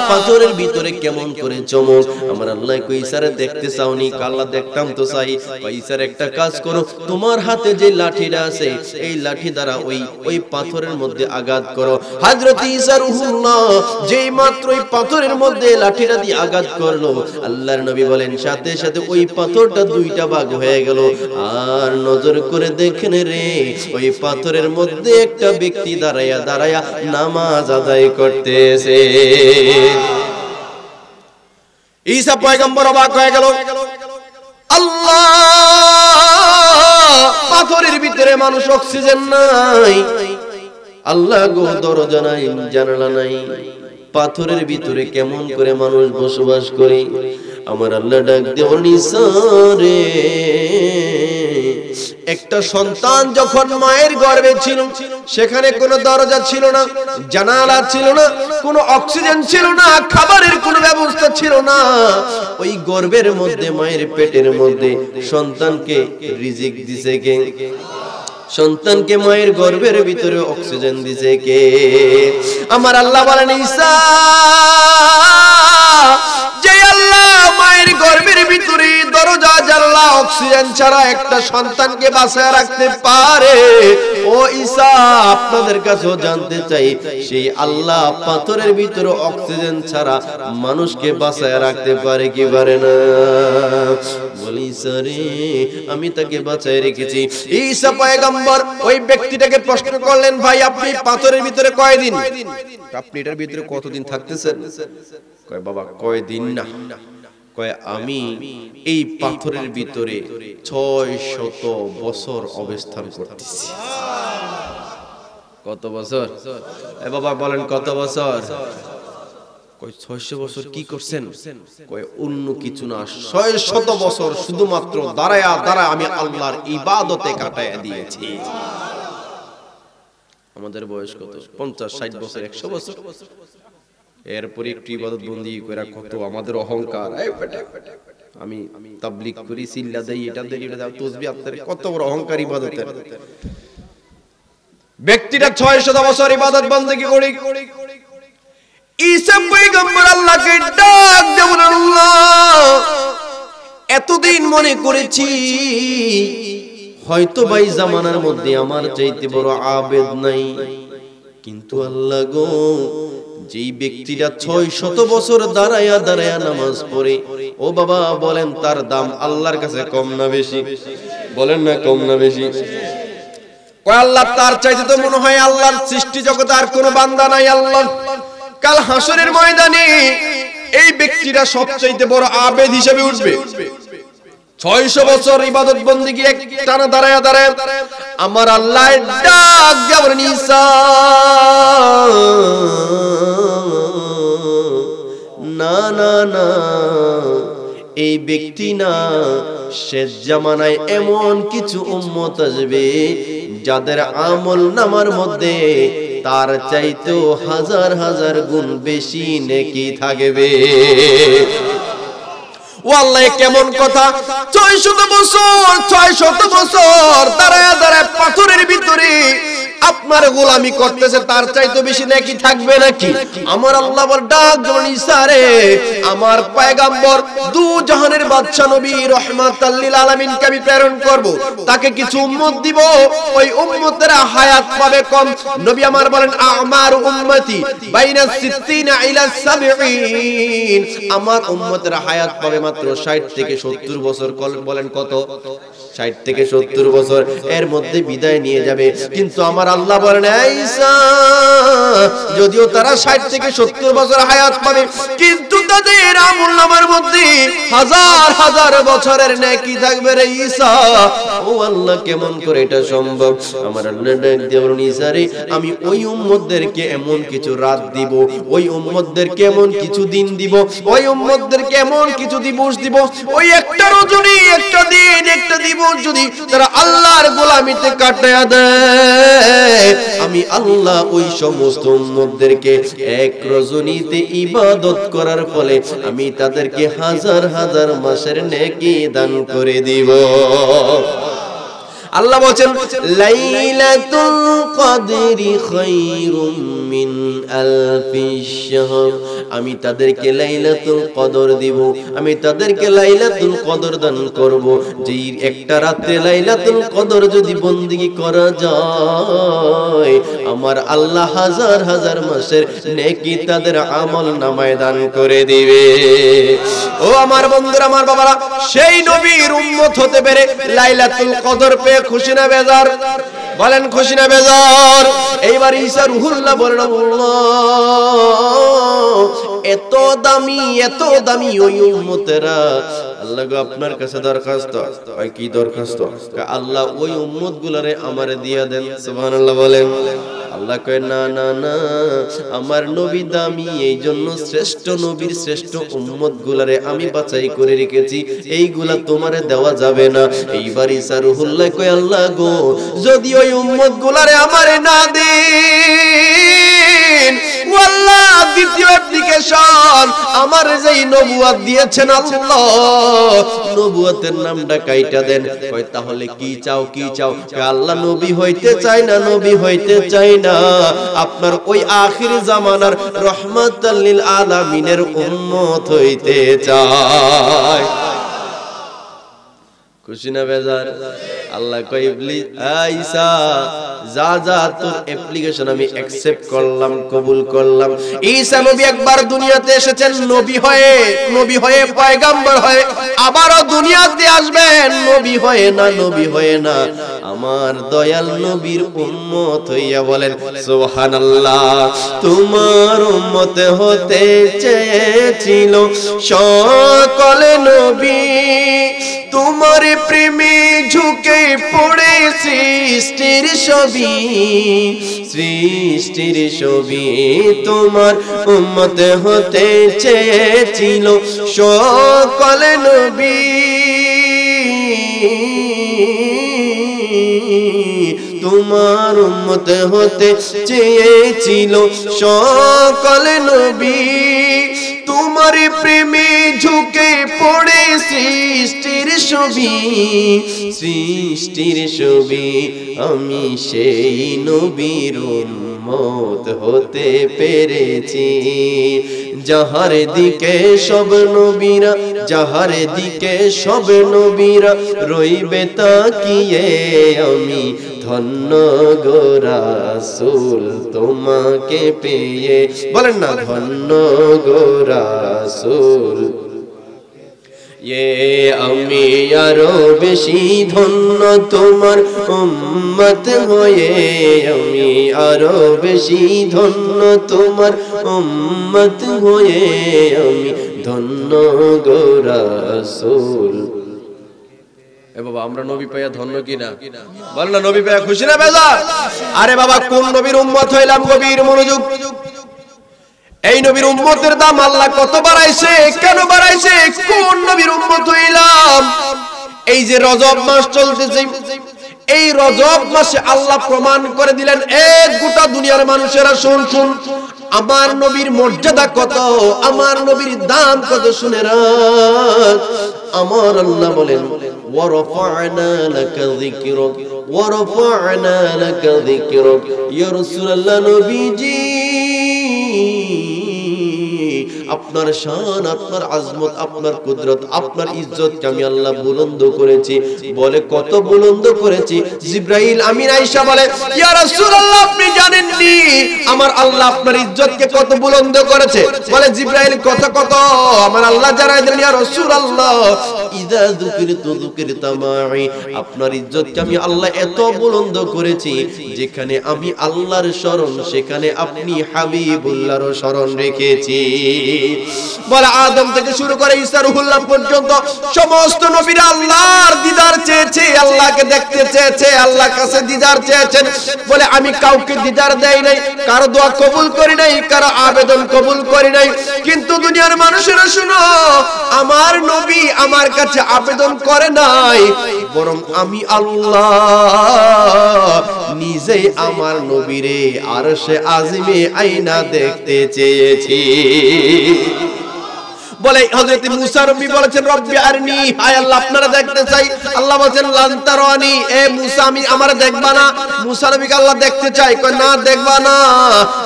পাথরের ভিতরে কেমন করে চমক? আমার আল্লাহ কই, ঈসারে দেখতে চাওনি? আল্লাহ, দেখতাম তো চাই। ঈসার একটা কাজ করো, তোমার হাতে যে লাঠিটা আছে এই লাঠি দ্বারা ওই পাথরের মধ্যে আঘাত করো। হযরত ঈসা রুহুল্লাহ যেই মাত্র ওই পাথরের মধ্যে লাঠিটা দিয়ে আঘাত করলো, আল্লাহর নবী বলেন সাথে সাথে ওই পাথরটা দুইটা ভাগ হয়ে গেল। আর নজর করে দেখেন রে, ওই পাথরের মধ্যে একটা ব্যক্তি দাঁড়ায়া দাঁড়ায়া নামাজ আদায় করতেছে। ঈসা পয়গম্বর অবাক হয়ে গেল, আল্লাহ, পাথরের ভিতরে মানুষ, অক্সিজেন নাই, আল্লাহ গো, দরজা নাই, জানালা নাই, পাথরের ভিতরে কেমন করে মানুষ বসবাস করে? আমার আল্লাহ ডাক দিয়ে বলেন, ঈসা রে, একটা সন্তান যখন মায়ের গর্ভে ছিল, সেখানে কোনো দরজা ছিল না, জানালা ছিল না, কোনো অক্সিজেন ছিল না, খাবারের কোনো ব্যবস্থা ছিল না। ওই গর্ভের মধ্যে, মায়ের পেটের মধ্যে সন্তানকে রিজিক দিছে কে? সন্তানকে মায়ের গর্ভের ভিতরে অক্সিজেন দিছে কে? আমার আল্লাহ বলেন, ঈসা, যে আল্লাহ মায়ের গর্ভের ভিতরে দরজা জানলা অক্সিজেন ছাড়া একটা সন্তানকে বাঁচায় রাখতে পারে, ও ঈসা, আপনাদের কাছেও জানতে চাই, সেই আল্লাহ পাথরের ভিতরে অক্সিজেন ছাড়া মানুষকে বাঁচায় রাখতে পারে কি পারে না? বলি, ঈসা রে, আমি তাকে বাঁচায় রেখেছি। ঈসা পয়গম্বর ওই ব্যক্তিটাকে প্রশ্ন করলেন, ভাই, আপনি পাথরের ভিতরে কয়দিন? আপনি এটার ভিতরে কতদিন থাকতেছেন? কয়, বাবা, কয়দিন না, কয়, আমি এই পাথরের ভিতরে 600 বছর অবস্থান করতেছি। কত বছর? এ বাবা বলেন, কত বছর? কয়, 600 বছর কি করছেন? কয়, অন্য কিছু না, 600 বছর শুধুমাত্র দাঁড়ায়া দাঁড়ায় আমি আল্লাহর ইবাদতে কাটায়া দিয়েছি। আমাদের বয়স কত? 50-60 বছর, 100 বছর। এরপরে একটু ইবাদত বন্দি করে কত আমাদের অহংকার, আমি তাবলীগ করি, সিল্লা দেই, এটা দেই, এটা দাও, তাসবিহ আপনার, কত বড় অহংকার ইবাদতের। ব্যক্তিটা 600 বছর ইবাদত বন্দেগী করে, ঈসা পয়গম্বর আল্লাহকে ডাক দেন, আল্লাহ এতদিন মনে করেছি হয়তো ভাই জামানার মধ্যে আমার চাইতে বড় আবেদ নাই, কিন্তু আল্লাহ গো, যেই ব্যক্তিটা 600 বছর দাঁড়ায়া দাঁড়ায়া নামাজ পড়ে, ও বাবা বলেন তার দাম আল্লাহর কাছে কম না বেশি? বলেন না কম না বেশি? কয় আল্লাহ তার চাইতে তো মনে হয় আল্লাহর সৃষ্টি জগতে আর কোনো বান্দা নাই। আল্লাহ কাল হাসরের ময়দানে এই ব্যক্তিটা সবচাইতে বড় আবেদ হিসেবে উঠবে। 600 বছর ইবাদত বন্দেগী এক টানা দাঁড়ায়া দাঁড়ায়া আমার আল্লাহ ডাক দিয়ে বলেন, ঈসা না না না, এই ব্যক্তি না, শেষ জামানায় এমন কিছু উম্মত আসবে যাদের আমল নামার মধ্যে তার চাইতেও হাজার হাজার গুণ বেশি নেকি থাকবে। ওয়াল্লাহি কেমন কথা, 600 বছর দাঁড়ায় দাঁড়ায় পাথরের ভিতরে আপনার গোলামি করতেছে, তার চাইতে বেশি নাকি থাকবে নাকি? আমার আল্লাহ বল ডাক দেন, ঈসা রে, আমার পয়গম্বর দু জাহানের বাদশা নবী রাহমাতাল লিল আলামিনকে আমি প্রেরণ করব, তাকে কিছু উম্মত দিব, ওই উম্মতেরা হায়াত পাবে কম। নবী আমার বলেন, আমারু উম্মতি বাইনা 60 ইলা 70, আমার উম্মতেরা হায়াত পাবে মাত্র 60 থেকে 70 বছর। বলেন কত? 60 থেকে 70 বছর, এর মধ্যে বিদায় নিয়ে যাবে। কিন্তু আমার আল্লাহ বলেন, ঈসা যদিও তারা 60 থেকে 70 বছর হায়াত পাবে, কিন্তু তাদের আমলনামার মধ্যে হাজার হাজার বছরের নেকি থাকবে রে ঈসা। ও আল্লাহ কেমন করে এটা সম্ভব? আমার আল্লাহ ডাক দিয়ে বলেন, ঈসা রে, আমি ওই উম্মতদেরকে এমন কিছু রাত দিব, ওই উম্মতদেরকে এমন কিছু দিন দিব, ওই উম্মতদেরকে এমন কিছু দিবস দিব, ওই একটা রজনী, একটা দিন, একটা দিবস যদি তারা আল্লাহর গোলামিতে কাটায়া দেয়, আমি আল্লাহ ওই সমস্ত উম্মতদেরকে এক রজনীতে ইবাদত করার ফলে আমি তাদেরকে হাজার হাজার মাসের নেকি দান করে দিব। আল্লাহ বলেন, লাইলাতুল কদরি খায়রুম মিন আলফিশ শাহর, আমি তাদেরকে লাইলাতুল কদর দিব, আমি তাদেরকে লাইলাতুল কদর দান করব। যেই একটা রাতে লাইলাতুল কদর যদি বন্দেগী করা যায়, আমার আল্লাহ হাজার হাজার মাসের নেকি তাদের আমল নামায় দান করে দিবে। ও আমার বন্ধুরা, আমার বাবারা, সেই নবীর উম্মত হতে পেরে লাইলাতুল কদর পেয়ে খুশি না বেজার? বলেন খুশি না বেজার? এইবার ঈসা রুহুল্লাহ বলেন, এত দামি ওই উম্মতেরা, আল্লাহ গো আপনার কাছে দরখাস্ত। কি দরখাস্ত? আল্লাহ ওই উম্মত গুলারে আমারে দিয়া দেন। সুবহানাল্লাহ বলেন। আল্লাহ কয়, না না না, আমার নবী দামি, এই জন্য শ্রেষ্ঠ নবীর শ্রেষ্ঠ উম্মত গুলারে আমি বাছাই করে রেখেছি, এইগুলা তোমারে দেওয়া যাবে না। এইবার ঈসা রুহুল্লাহ কয়, আল্লাহ গো, যদি ওই উম্মত গুলারে আমারে না দেন, আল্লাহ দ্বিতীয় অ্যাপ্লিকেশন আমার যেই নবুয়ত দিয়েছেন আল্লাহ, নবুয়তের নামটা কাইটা দেন। কয় তাহলে কি চাও, কি চাও? আল্লাহ নবী হইতে চাই না, নবী হইতে চাই না, আপনার ওই আখির জামানার রহমাতাল লিল আলামিনের উম্মত হইতে চাই। খুশি না বেজার? আল্লাহ কয়, ইবলিস, ঈসা যা যা, তোর অ্যাপ্লিকেশন আমি অ্যাকসেপ্ট করলাম, কবুল করলাম। ঈসা নবী একবার দুনিয়াতে এসেছেন নবী হয়ে পয়গম্বর হয়ে, আবারও দুনিয়াতে আসবেন নবী হয়ে না, আমার দয়াল নবীর উম্মত হইয়া। বলেন সুবহানাল্লাহ। তোমার উম্মত হতে চেয়েছিল সকল নবী, তোমার প্রেমে ঝুঁকে পড়ে সৃষ্টির ছবি, তোমার উম্মত হতে চেয়েছিল সকল নবী, তোমার উম্মত হতে চেয়েছিল সকল নবী। তোমার প্রেমে ঝুঁকে পড়ে সৃষ্টির ছবি, সৃষ্টির ছবি। আমি সেই নবীর উম্মত হতে পেরেছি। যাহার দিকে সব নবীরা, যাহার দিকে সব নবীরা রইবে তাকিয়ে, আমি ধন্য গো রাসূল তোমাকে পেয়ে। বলেন না, ধন্য গো রাসূল। আমি আরো বেশি ধন্য তোমার উম্মত হয়ে, আমি আরো বেশি ধন্য তোমার উম্মত হয়ে, আমি ধন্য গো রাসূল। এ বাবা, আমরা নবী পাইয়া ধন্য কিনা? বল না, নবী পাইয়া খুশি না বেজার? আরে বাবা, কোন নবীর উম্মত হইলাম? গভীর মনোযোগ। এই নবীর উম্মতের দাম আল্লাহ কত বাড়াইছে, কেন বাড়াইছে? কোন নবীর উম্মত হইলাম? এই যে রজব মাস চলতেছে, এই রজব মাসে আল্লাহ প্রমাণ করে দিলেন, এক গোটা দুনিয়ার মানুষেরা শুন শুন, আমার নবীর মর্যাদা কত, আমার নবীর দাম কত শুনে রাখ। আমার আল্লাহ বলেন, ওয়ারফা'না লাকা যিকরাক, ওয়ারফা'না লাকা যিকরাক। ইয়া রাসূলুল্লাহ, নবীজি, আপনার শান, আপনার আজমত, আপনার কুদরত, আপনার ইজ্জতকে আমি আল্লাহ বুলন্দ করেছি। বলে কত বুলন্দ করেছি? জিবরাইল আমিন আয়েশা বলে, ইয়া রাসূলুল্লাহ, আপনি জানেননি আমার আল্লাহ আপনার ইজ্জতকে কত বুলন্দ করেছে? বলে জিবরাইল, কত কত? আমার আল্লাহ জানাই দেন, ইয়া রাসূলুল্লাহ, ইযা যুকিরতু যুকিরতা মাই, আপনার ইজ্জতকে আমি আল্লাহ এত বুলন্দ করেছি, যেখানে আমি আল্লাহর শরণ, সেখানে আপনি হাবিবুল্লাহর শরণ রেখেছি। বলে আদম থেকে শুরু করে ঈসা রুহুল্লাহ পর্যন্ত সমস্ত নবীরা আল্লাহর দিদার চেয়েছে, আল্লাহকে দেখতে চেয়েছে, আল্লাহর কাছে দিদার চেয়েছেন। বলে আমি কাউকে দিদার দেই নাই, কারো দোয়া কবুল করি নাই, কারো আবেদন কবুল করি নাই। কিন্তু দুনিয়ার মানুষেরা শুনো, আমার নবী আমার কাছে আবেদন করে নাই, বরং আমি আল্লাহ নিজেই আমার নবীরে আরশে আজিমে আইনা দেখতে চেয়েছি। বলে হযরত মুসা নবী বলেছেন, রব্বি আরনি, হায় আল্লাহ আপনারা দেখতে চাই। আল্লাহ বলেন, লান তারানি, এ মুসা আমি আমারে দেখবা না? মুসা নবীকে আল্লাহ দেখতে চাই, কয় না দেখবা না।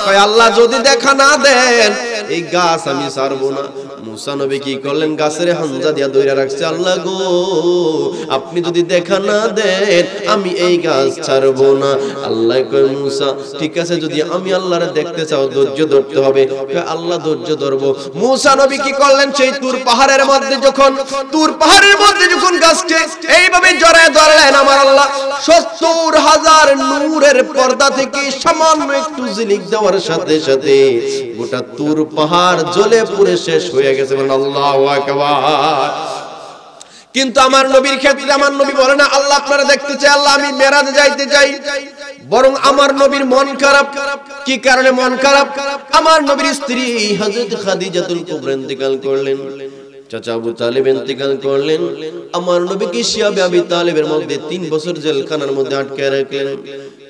কয় আল্লাহ যদি দেখা না দেন এই গাছ আমি ছাড়বো না। মুসা নবী কি করলেন? গাছের হামজা দিয়া ধইরা রাখছে, আল্লাহ গো আপনি যদি দেখা না দেন আমি এই গাছ ছাড়বো না। আল্লাহ কয়, মুসা ঠিক আছে, যদি আমি আল্লাহরে দেখতে চাও ধৈর্য ধরতে হবে। কয় আল্লাহ ধৈর্য ধরবো। মুসা নবী কি করলেন? সেই তুর পাহাড়ের মধ্যে যখন গাছকে এইভাবে জড়ায় ধরলেন, আমার আল্লাহ ৭০,০০০ নূরের পর্দা থেকে সামান্য একটু ঝিলিক দেওয়ার সাথে সাথে গোটা তুর পাহাড় জ্বলে পুড়ে শেষ হয়ে গেছে। আল্লাহু আকবার। কিন্তু আমার নবীর ক্ষেত্রে আমার নবী বলে না, আল্লাহ আপনারা দেখতে চাই, আল্লাহ আমি মেরাজে যাইতে চাই। বরং আমার নবীর মন খারাপ। কি কারণে মন খারাপ? আমার নবীর স্ত্রী হযরত খাদিজাতুল কুবরা ইন্তেকাল করলেন, চাচা আবু তালেব ইন্তেকাল করলেন। আমার নবীকে শিয়াবে আবি তালেবের মধ্যে ৩ বছর জেলখানার মধ্যে আটকে রাখলেন।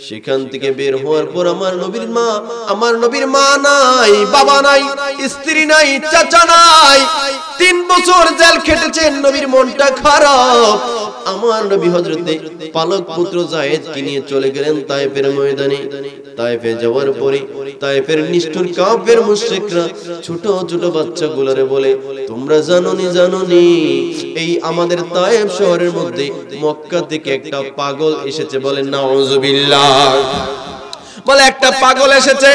সেখান থেকে বের হওয়ার পর আমার নবীর মা নাই, বাবা নাই, স্ত্রী নাই, চাচা নাই। ৩ বছর জেল খেটেছেন, নবীর মনটা খারাপ। আমার নবী হযরতে পালক পুত্র যায়েদকে নিয়ে চলে গেলেন তায়েফের ময়দানে। তায়েফে যাওয়ার পরে তায়েফের নিষ্ঠুর কাফের মুশরিকরা ছোট ছোট বাচ্চাগুলোরে বলে, তোমরা জানোনি এই আমাদের তায়েফ শহরের মধ্যে মক্কা থেকে একটা পাগল এসেছে। বলেন নাউযুবিল্লাহ। বলে একটা পাগল এসেছে।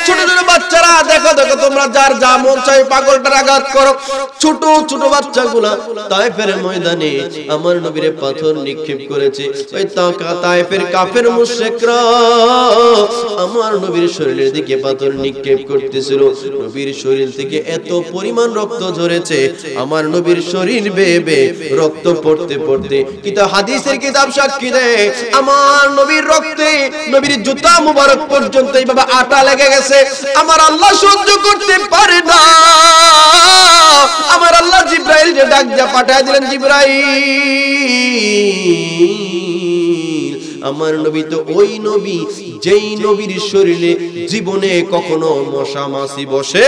ছোট ছোট বাচ্চারা দেখো দেখো, তোমরা যার যা মন চাই পাগলটার আঘাত করো। ছোট ছোট বাচ্চাগুলা তায়েফের ময়দানে আমার নবীর পাথর নিক্ষেপ করেছে। ওই তায়েফের কাফের মুশরিকরা আমার নবীর শরীরের দিকে পাথর নিক্ষেপ করতেছিল। নবীর শরীর থেকে এত পরিমাণ রক্ত ঝরেছে, আমার নবীর শরীর বেয়ে বেয়ে রক্ত পড়তে পড়তে, কিন্তু হাদিসের কিতাব সাক্ষী দেয় আমার নবীর রক্তে নবীর জুতা মুবারক পর্যন্ত এইভাবে আটা লেগে গেছে। আমার আল্লাহ সহ্য করতে পারে না। আমার আল্লাহ জিবরাইলকে ডাক দিয়ে পাঠিয়ে দিলেন, জিবরাইল আমার নবী তো ওই নবী যেই নবীর শরীরে জীবনে কখনো মশা মাছি বসে,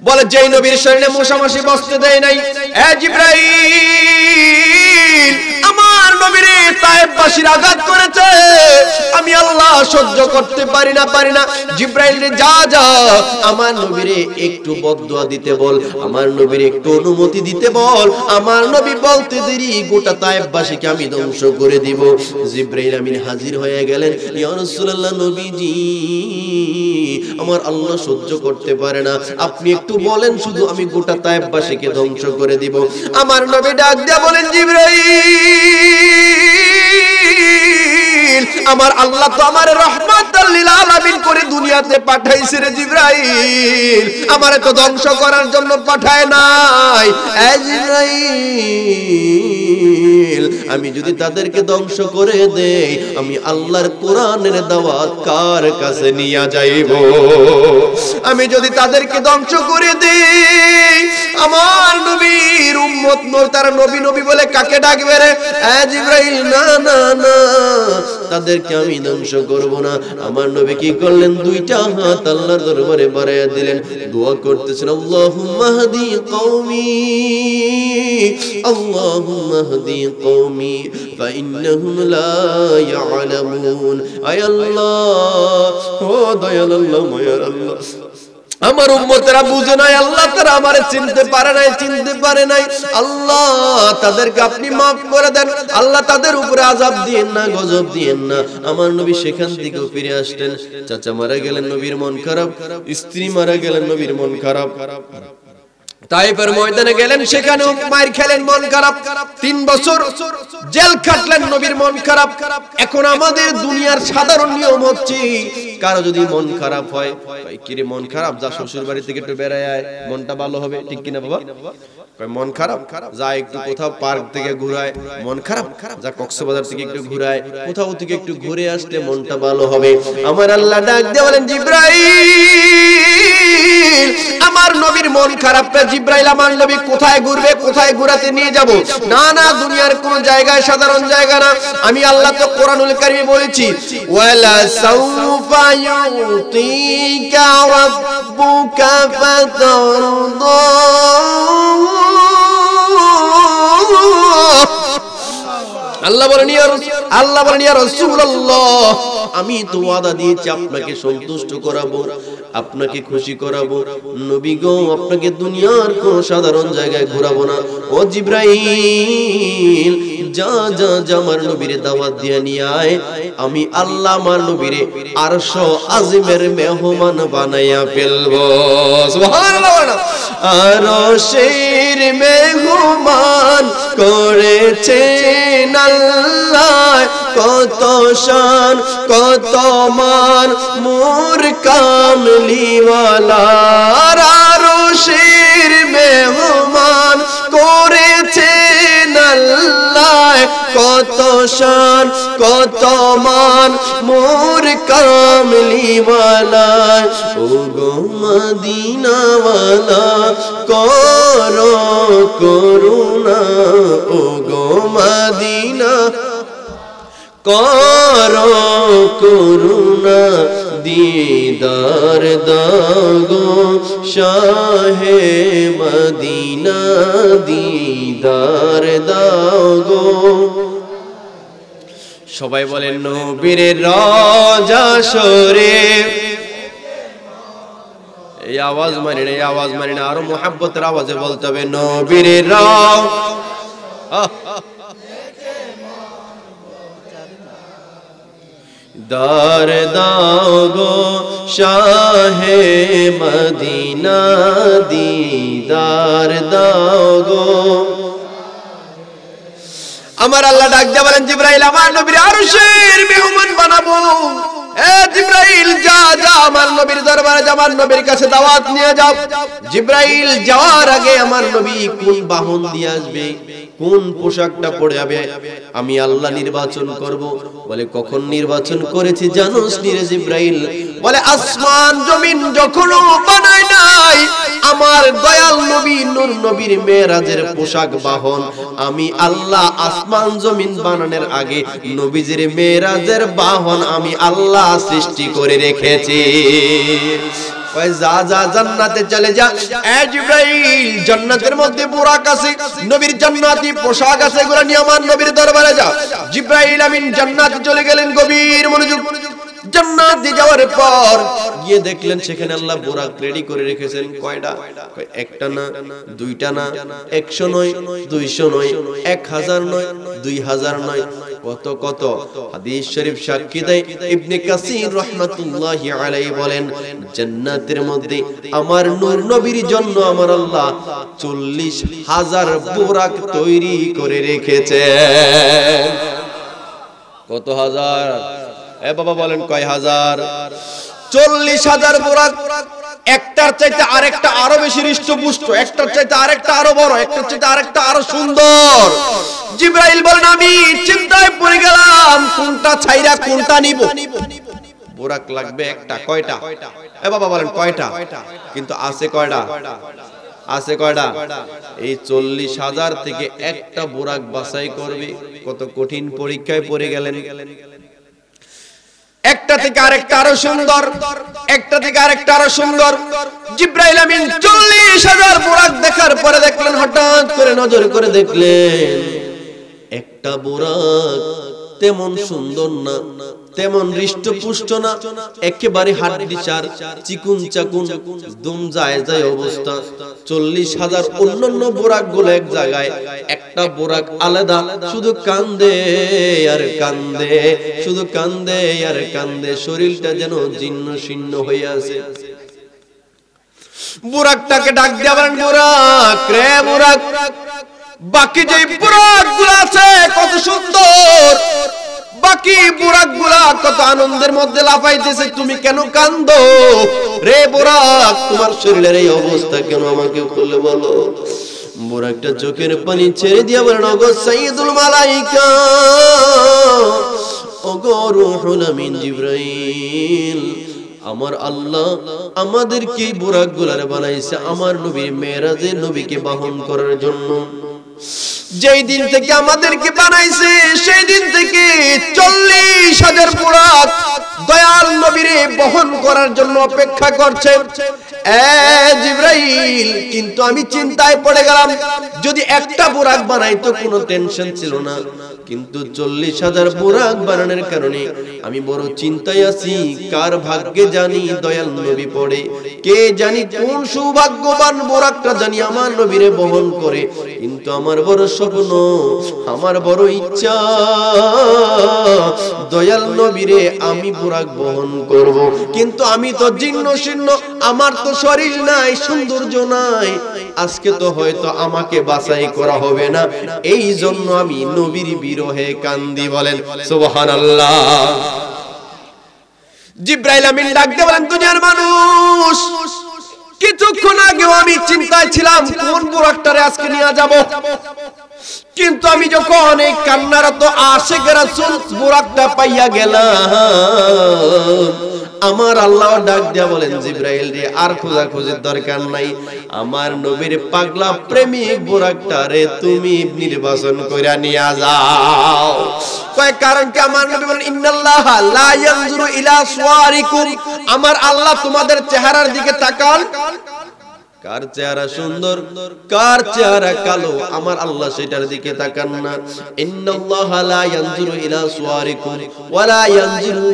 বলে যেই নবীর শরীরে মশা মাছি বসতে দেয় নাই। এ জিবরাইল, আমার নবীরে তায়েফবাসীর আঘাত করেছে, আমি আল্লাহ সহ্য করতে পারি না। জিবরাইল রে যা আমার নবীরে একটু বদদুয়া দিতে বল, আমার নবীরে একটু অনুমতি দিতে বল। আমার নবী বলতে দেরি গোটা তায়েফবাসীকে আমি ধ্বংস করে দিব। জিবরাইল আমিন হাজির হয়ে গেলেন। ইয়া রাসূলুল্লাহ, নবীজি আমার আল্লাহ সহ্য করতে পারে না, আপনি একটু বলেন শুধু, আমি গোটা তায়েফবাসীকে ধ্বংস করে দিব। আমার নবী ডাক দিয়ে বলেন, জিবরাইল, আমার আল্লাহ তো আমার রহমাতাল লিল আলামিন করে দুনিয়াতে পাঠাইছে রে জিবরাইল, আমারে তো ধ্বংস করার জন্য পাঠায় নাই। এ জিবরাইল, আমি যদি তাদেরকে ধ্বংস করে দেই, আমি আল্লাহর কোরআনের দাওয়াত কার কাছে নিয়ে যাইব? আমি যদি তাদেরকে ধ্বংস করে দেই, আমার নবীর উম্মত তারা নবী নবী বলে কাকে ডাকবে রে? এ জিবরাইল, না না না, তাদেরকে আমি ধ্বংস করব না। আমার নবী কি করলেন? দুইটা হাত আল্লাহর দরবারে বাড়াইয়া দিলেন, দোয়া করতেছেন, আল্লাহুম্মা হদি কওমি, আল্লাহুম্মা হদি কওমি ফাইন্নাহুম লা ইয়ালামুন। আয় আল্লাহ, ও দয়াল আল্লাহ, মায়ার আল্লাহ, আমার উম্মতেরা বুঝে নাই আল্লাহ, তারা আমারে চিনতে পারে নাই আল্লাহ, তাদেরকে আপনি maaf করে দেন আল্লাহ, তাদের উপরে আযাব দিয়েন না, গজব দিয়েন না। আমার নবী সেখান থেকে ফিরে আসলেন। চাচা মারা গেলেন, নবীর মন খারাপ, স্ত্রী মারা গেলেন, নবীর মন খারাপ। তায়েফের ময়দানে গেলেন, সেখানেও মার খেলেন, মন খারাপ। 3 বছর জেল খাটলেন, নবীর মন খারাপ। এখন আমাদের দুনিয়ার সাধারণ নিয়ম হচ্ছে, কারো যদি মন খারাপ হয়, ভাই কিরে মন খারাপ, যা শ্বশুর বাড়ি থেকে একটু বেড়ায় আয়, মনটা ভালো হবে, ঠিক কিনা বাবা? মন খারাপ, যা একটু কোথাও পার্ক থেকে ঘুরায়। মন খারাপ, যা কক্সবাজার থেকে একটু ঘুরায়, কোথাও থেকে একটু ঘুরে আসলে মনটা ভালো হবে। আমার আল্লাহ ডাক দিয়ে বলেন, জিবরাইল, আমার নবীর মন খারাপ, জিবরাইল আমার নবী কোথায় ঘুরবে, কোথায় ঘুরাতে নিয়ে যাব? না না, দুনিয়ার কোন জায়গায়, সাধারণ জায়গা না। আমি আল্লাহ তো কোরআনুল কারীমে বলেছি, ওয়ালা সাউফা ইউতিকা রাব্বুকা ফাতারদা। আল্লাহ বলেন, ইয়া রাসূলুল্লাহ, আমি তো ওয়াদা দিয়েছি আপনাকে সন্তুষ্ট করাবো, আপনাকে খুশি করাবো। নবী গো, আপনাকে দুনিয়ার কোন সাধারণ জায়গায় ঘোরাবো না। ও জিবরাইল, যা যা যা আমার নবীরে দাওয়াত দিয়ে নিয়ে আয়, আমি আল্লাহ আমার নবীরে আরশ আজিমের মেহমান বানাইয়া ফেলবো। সুবহানাল্লাহ। আরশের মেহমান করেছেন আল্লাহ, কত শান কত মান মোর কামলিওয়ালা। আরশের মেহমান করেছেন আল্লাহ, কত শান কত মান মোর কামলিওয়ালা। ও গো মদিনাওয়ালা, করো করুণা, ও গো মদিনা করো করুণা, দিদার দাগো শাহে মদিনা, দিদার দাগো। সবাই বলেন, নবীর রওজা শরীফ। এই আওয়াজ মানি না, এই আওয়াজ মানি না, আরো মুহাব্বতের আওয়াজে বলতে হবে, নবীর রওজা দার দাগো শাহে মদিনা, দিদার দাগো। আমার আল্লাহ ডাক দিয়ে বলেন, জিবরাইল, আমার নবীর আরশের মেহমান বানাবো। এ জিবরাইল, যা যা আমার নবীর দরবারে, আমার নবীর কাছে দাওয়াত নিয়ে যাও। জিবরাইল যাওয়ার আগে আমার নবী কোন বাহন দিয়ে আসবে, কোন পোশাকটা পরে আমি আল্লাহ নির্বাচন করব। বলে কখন নির্বাচন করেছি জানোস নি রে জিবরাইল? বলে আসমান জমিন যখনও বানায় নাই আমার দয়াল নবী নূর নবীর মেরাজের পোশাক বাহন আমি আল্লাহ আসমান জমিন বানানোর আগে নবীজির মেরাজের বাহন আমি আল্লাহ সৃষ্টি করে রেখেছি। কয় যা যা জান্নাতে চলে যা। এ জিবরাইল জান্নাতের মধ্যে বুরাক আছে, নবীর জান্নাতি পোশাক আছে, এগুলো নিয়ে আমার নবীর দরবারে যা। জিবরাইল আমিন জান্নাতে চলে গেলেন। গভীর মনোযোগ। জান্নাতে যাওয়ার পর গিয়ে দেখলেন সেখানে আল্লাহ বুরাক রেডি করে রেখেছেন। কয়টা? একটা না, দুইটা না, 100 নয়, 200 নয়, 1000 নয়, 2000 নয়, কত কত। হাদিস শরীফ সাক্ষী দেয়, ইবনে কাসির রাহমাতুল্লাহি আলাইহি বলেন জান্নাতের মধ্যে আমার নূর নবীর জন্য আমার আল্লাহ 40,000 বুরাক তৈরি করে রেখেছে। কত হাজার? এ বাবা বলেন কয় হাজার? 40,000 বুরাক। একটার চাইতে আরেকটা আরো বেশি হৃষ্টপুষ্ট, একটার চাইতে আরেকটা আরো বড়, একটার চাইতে আরেকটা আরো সুন্দর। জিবরাইল বলেন আমি চিন্তায় পড়ে গেলাম কোনটা ছাইরা কোনটা নিব। বুরাক লাগবে একটা, কয়টা? এ বাবা বলেন কয়টা? কিন্তু আছে কয়টা? আছে কয়টা? এই 40,000 থেকে একটা বুরাক বাছাই করবে। কত কঠিন পরীক্ষায় পড়ে গেলেন। একটা থেকে আরেকটা আরো সুন্দর, একটা থেকে আরেকটা আরো সুন্দর। জিবরাইল আমিন 40,000 বুরাক দেখার পরে দেখলেন, হঠাৎ করে নজর করে দেখলেন একটা বুরাক তেমন সুন্দর না, তেমন হৃষ্টপুষ্ট না, একেবারে হাড্ডি চার, চিকুন চাকুন, দুম যায় যায় অবস্থা। 40,000 অন্যান্য বুরাক গুলো এক জায়গায়, একটা বুরাক আলাদা, শুধু কান্দে আর কান্দে, শুধু কান্দে আর কান্দে, শরীরটা যেন জীর্ণ শীর্ণ হয়ে আছে। বুরাকটাকে ডাক দিয়ে বলেন, বুরাক রে বুরাক, বাকি যে বুরাক গুলো আছে কত সুন্দর, বাকি বুরাক গুলা কত আনন্দের মধ্যে লাফাইতেছে, তুমি কেন কান্দো রে বুরাক? তোমার শরীরের এই অবস্থা কেন আমাকে খুলে বলো। বুরাকটা চোখের পানি ছেড়ে দিয়ে বলেন, ওগো সাইয়্যিদুল মালাইকা, ওগো রূহুল আমিন জিবরাইল, আমার আল্লাহ আমাদেরকে বুরাক গুলার বানাইছে আমার নবীর মেরাজে নবীকে বাহন করার জন্য। যেই দিন থেকে আমাদেরকে বানাইছে সেই দিন থেকে 40,000 বুরাক দয়াল নবীরে বহন করার জন্য অপেক্ষা করছে। এ জিবরাইল, কিন্তু আমি চিন্তায় পড়ে গেলাম, যদি একটা বুরাক বানাইতো কোনো টেনশন ছিল না, কিন্তু 40,000 বুরাক বানানোর কারণে আমি বড় চিন্তায় আছি। কার ভাগ্যে জানি দয়াল নবী পড়ে, কে জানি কোন সৌভাগ্যবান বুরাকটা জানি আমার নবীরে বহন করে। কিন্তু আমার বড় স্বপ্ন, আমার বড় ইচ্ছা, দয়াল নবীরে আমি বুরাক বহন করব। কিন্তু আমি তো জীর্ণ শীর্ণ, আমার তো শরীর নাই, সৌন্দর্য নাই, আজকে তো হয়তো আমাকে বাছাই করা হবে না, এই জন্য আমি নবীর বিরহে কান্দি। বলেন সুবহানাল্লাহ। জিবরাইল আমিন ডাক দিয়ে বলেন, দুনিয়ার মানুষ, কিছুক্ষণ আগেও আমি চিন্তায় ছিলাম কোন বুরাকটারে আজকে নিয়ে যাব, কিন্তু আমি যখন এই কান্নারত আশিক রাসূল বুরাকটা পাইয়া গেলাম, আমার আল্লাহ ডাক দিয়া বলেন, জিবরাইল রে আর খোঁজাখুঁজির দরকার নাই, আমার নবীর পাগলা প্রেমিক বুরাকটারে তুমি নির্বাচন কইরা নিয়ে যাও। কয় কারণ কি? আমার নবী বলেন, ইন্নাল্লাহা লা ইয়ানজুরু ইলা সুওয়ারিকুম, আমার আল্লাহ তোমাদের চেহারার দিকে তাকান, কার চেহারা সুন্দর কার চেহারা কালো আমার আল্লাহ সেটার দিকে তাকান না। ইন্নাল্লাহা লা ইয়ানজুরু ইলা সুওয়ারিকুম ওয়ালা ইয়ানজুরু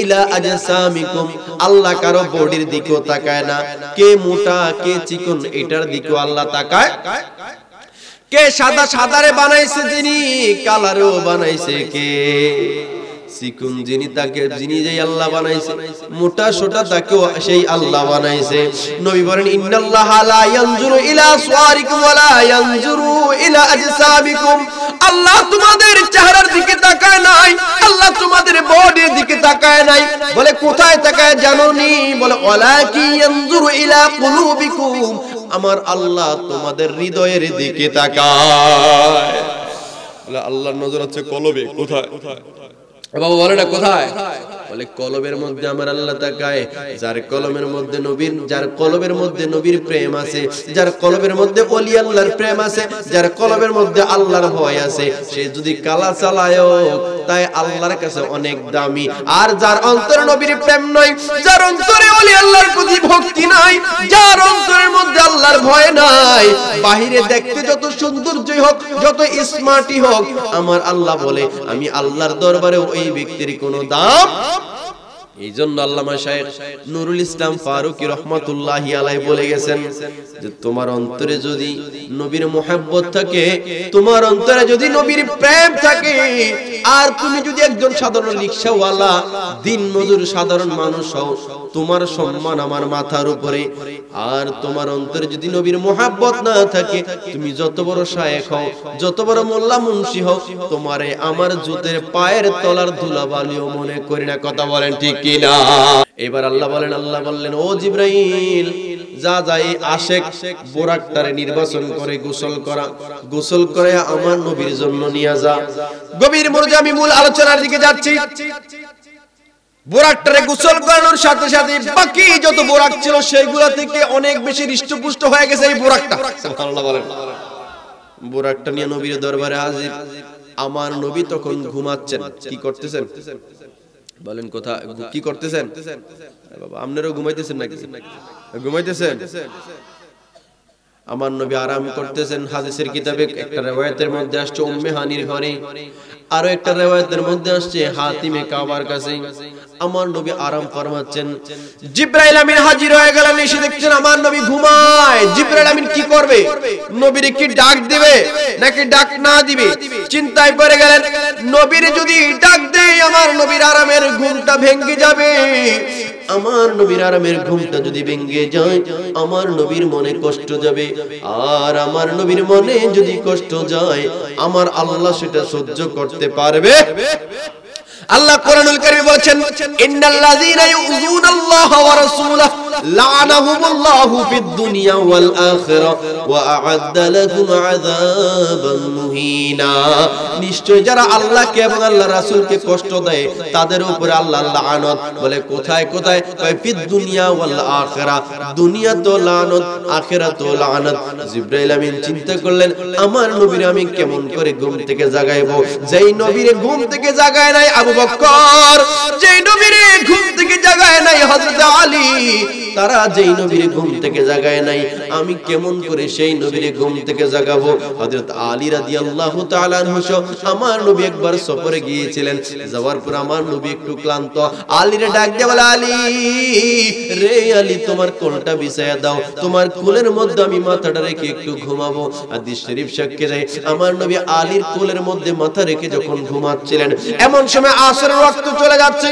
ইলা আজসামিকুম, আল্লাহ কারো বডির দিকেও তাকায় না, কে মোটা কে চিকন এটার দিকেও আল্লাহ তাকায়। কে সাদা সাদারে বানাইছে যিনি, কালারও বানাইছে কে, চিকুন যিনি তাকে যিনি যেই আল্লাহ বানাইছে, মোটা সোটা তাকেও সেই আল্লাহ বানাইছে। নবী বলেন, ইন্নাল্লাহা লা ইয়ানজুরু ইলা সুওয়ারিকুম ওয়া লা ইয়ানজুরু ইলা আজসামিকুম, আল্লাহ তোমাদের চেহারার দিকে তাকায় নাই, আল্লাহ তোমাদের বডির দিকে তাকায় নাই। বলে কোথায় তাকায় জানোনি? বলে ওয়ালাকি ইয়ানজুরু ইলা কুলুবিকুম, আমার আল্লাহ তোমাদের হৃদয়ের দিকে তাকায়। আল্লাহর নজর হচ্ছে কলবে। কোথায় বাবা বলে না কোথায়? বলে কলবের মধ্যে আমার আল্লাহ তাকায়। যার কলমের মধ্যে নবীর, যার কলবের মধ্যে নবীর প্রেম আছে, যার কলবের মধ্যে ওলি আল্লাহর প্রেম আছে, যার কলবের মধ্যে আল্লাহর ভয় আছে, সে যদি কালা চালায় তাই আল্লাহর কাছে অনেক দামি। আর যার অন্তরে নবীর প্রেম নাই, যার অন্তরে ওলি আল্লাহর প্রতি ভক্তি নাই, যার অন্তরের মধ্যে আল্লাহর ভয় নাই, বাহিরে দেখতে যত সৌন্দর্যই হোক, যত স্মার্টই হোক, আমার আল্লাহ বলে আমি আল্লাহর দরবারে এই ব্যক্তির কোনো দাম। এই জন্য আল্লামা শাইখ নুরুল ইসলাম ফারুকী রহমাতুল্লাহি আলাইহি বলে গেছেন যে তোমার অন্তরে যদি নবীর মুহাব্বত থাকে, তোমার অন্তরে যদি নবীর প্রেম থাকে, আর তুমি যদি একজন সাধারণ রিকশাওয়ালা দিন মজুর সাধারণ মানুষ হও, তোমার সম্মান আমার মাথার উপরে। আর তোমার অন্তরে যদি নবীর মুহাব্বত না থাকে, তুমি যত বড় শায়েখ হও, যত বড় মোল্লা মুন্সি হও, তোমারে আমার জুতের পায়ের তলার ধুলাবালিও মনে করি না। কথা বলেন ঠিক কিনা? এবার আল্লাহ বলেন, আল্লাহ বললেন ও জিবরাইল যা যাই আশেক বোরাকটারে নির্বাচন করে গোসল করে আমার নবীর জন্য নিয়ে যা। গভীর মনোযোগে আমি মূল আলোচনার দিকে যাচ্ছি। বোরাকটারে গোসল করানোর সাথে সাথে বাকি যত বোরাক ছিল সেইগুলা থেকে অনেক বেশি হৃষ্টপুষ্ট হয়ে গেছে এই বোরাকটা। সুবহানাল্লাহ বলেন। বোরাকটা নিয়ে নবীর দরবারে হাজির। আমার নবী তখন ঘুমাচ্ছেন। কি করতেছেন বলেন? কোথায় কি করতেছেন বাবা? আপনারাও ঘুমাইতেছেন নাকি? ঘুমাইতেছেন? আমার নবী আরাম করতেছেন। হাদিসের কিতাবে একটা riwayতের মধ্যে আসছে উম্মে হানির ঘরে, আর একটা riwayতের মধ্যে আসছে হাতিমে কাবার কাছে। আমার নবী আরাম ফরমাচ্ছেন। জিবরাইল আমিন হাজির হয়ে গেলেন, এসে দেখছেন আমার নবী ঘুমায়। জিবরাইল আমিন কি করবে? নবীরে কি ডাক দিবে নাকি ডাক না দিবে চিন্তায় পড়ে গেলেন। নবীরে যদি ডাক দেয় আমার নবীর আরামের ঘুমটা ভেঙে যাবে। আমার নবীর আরামের ঘুমটা যদি ভেঙে যায়, আমার নবীর মনে কষ্ট যাবে। আর আমার নবীর মনে যদি কষ্ট যায়, আমার আল্লাহ সেটা সহ্য করতে পারবে? আল্লাহ কোরআনুল কারীমে বলেছেন, ইন্নাল্লাযীনা ইউযুনাল্লাহা ওয়া রাসূলাহু লা'নাহুমুল্লাহু ফিদ দুনিয়া ওয়াল আখিরাহ ওয়া আ'আদ্দা লাহুম আযাবান মুহিনা। নিশ্চয় যারা আল্লাহকে এবং আল্লাহর রাসূলকে কষ্ট দেয় তাদের উপরে আল্লাহ লানত। বলে কোথায় কোথায়? ফিদ দুনিয়া ওয়াল আখিরাহ। দুনিয়া তো লানত, আখিরাত তো লানত। জিবরাইল আমিন চিন্তা করলেন আমার নবীর আমি কেমন করে ঘুম থেকে জাগাইবো? যেই নবীরে ঘুম থেকে জাগায় নাই আবু বকর, যেই নবীরে ঘুম থেকে জাগায় নাই হযরত আলী, তারা যেই নবীরে ঘুম থেকে জাগায় নাই, আমি কেমন করে সেই নবীরে ঘুম থেকে জাগাবো? হযরত আলী রাদিয়াল্লাহু তাআলা আনহু আমার নবী একবার সফরে গিয়েছিলেন। যাওয়ার পর আমার নবী একটু ক্লান্ত। আলীরে ডাক দিয়ে বলে, আলী রে আলী, তোমার কোলটা বিছায়া দাও, তোমার কোলের মধ্যে আমি মাথাটা রেখে একটু ঘুমাবো। হাদিস শরীফ সাক্ষ্য দেয় আমার নবী আলীর কোলের মধ্যে মাথা রেখে যখন ঘুমাচ্ছিলেন, এমন সময় আসরের ওয়াক্ত চলে যাচ্ছে।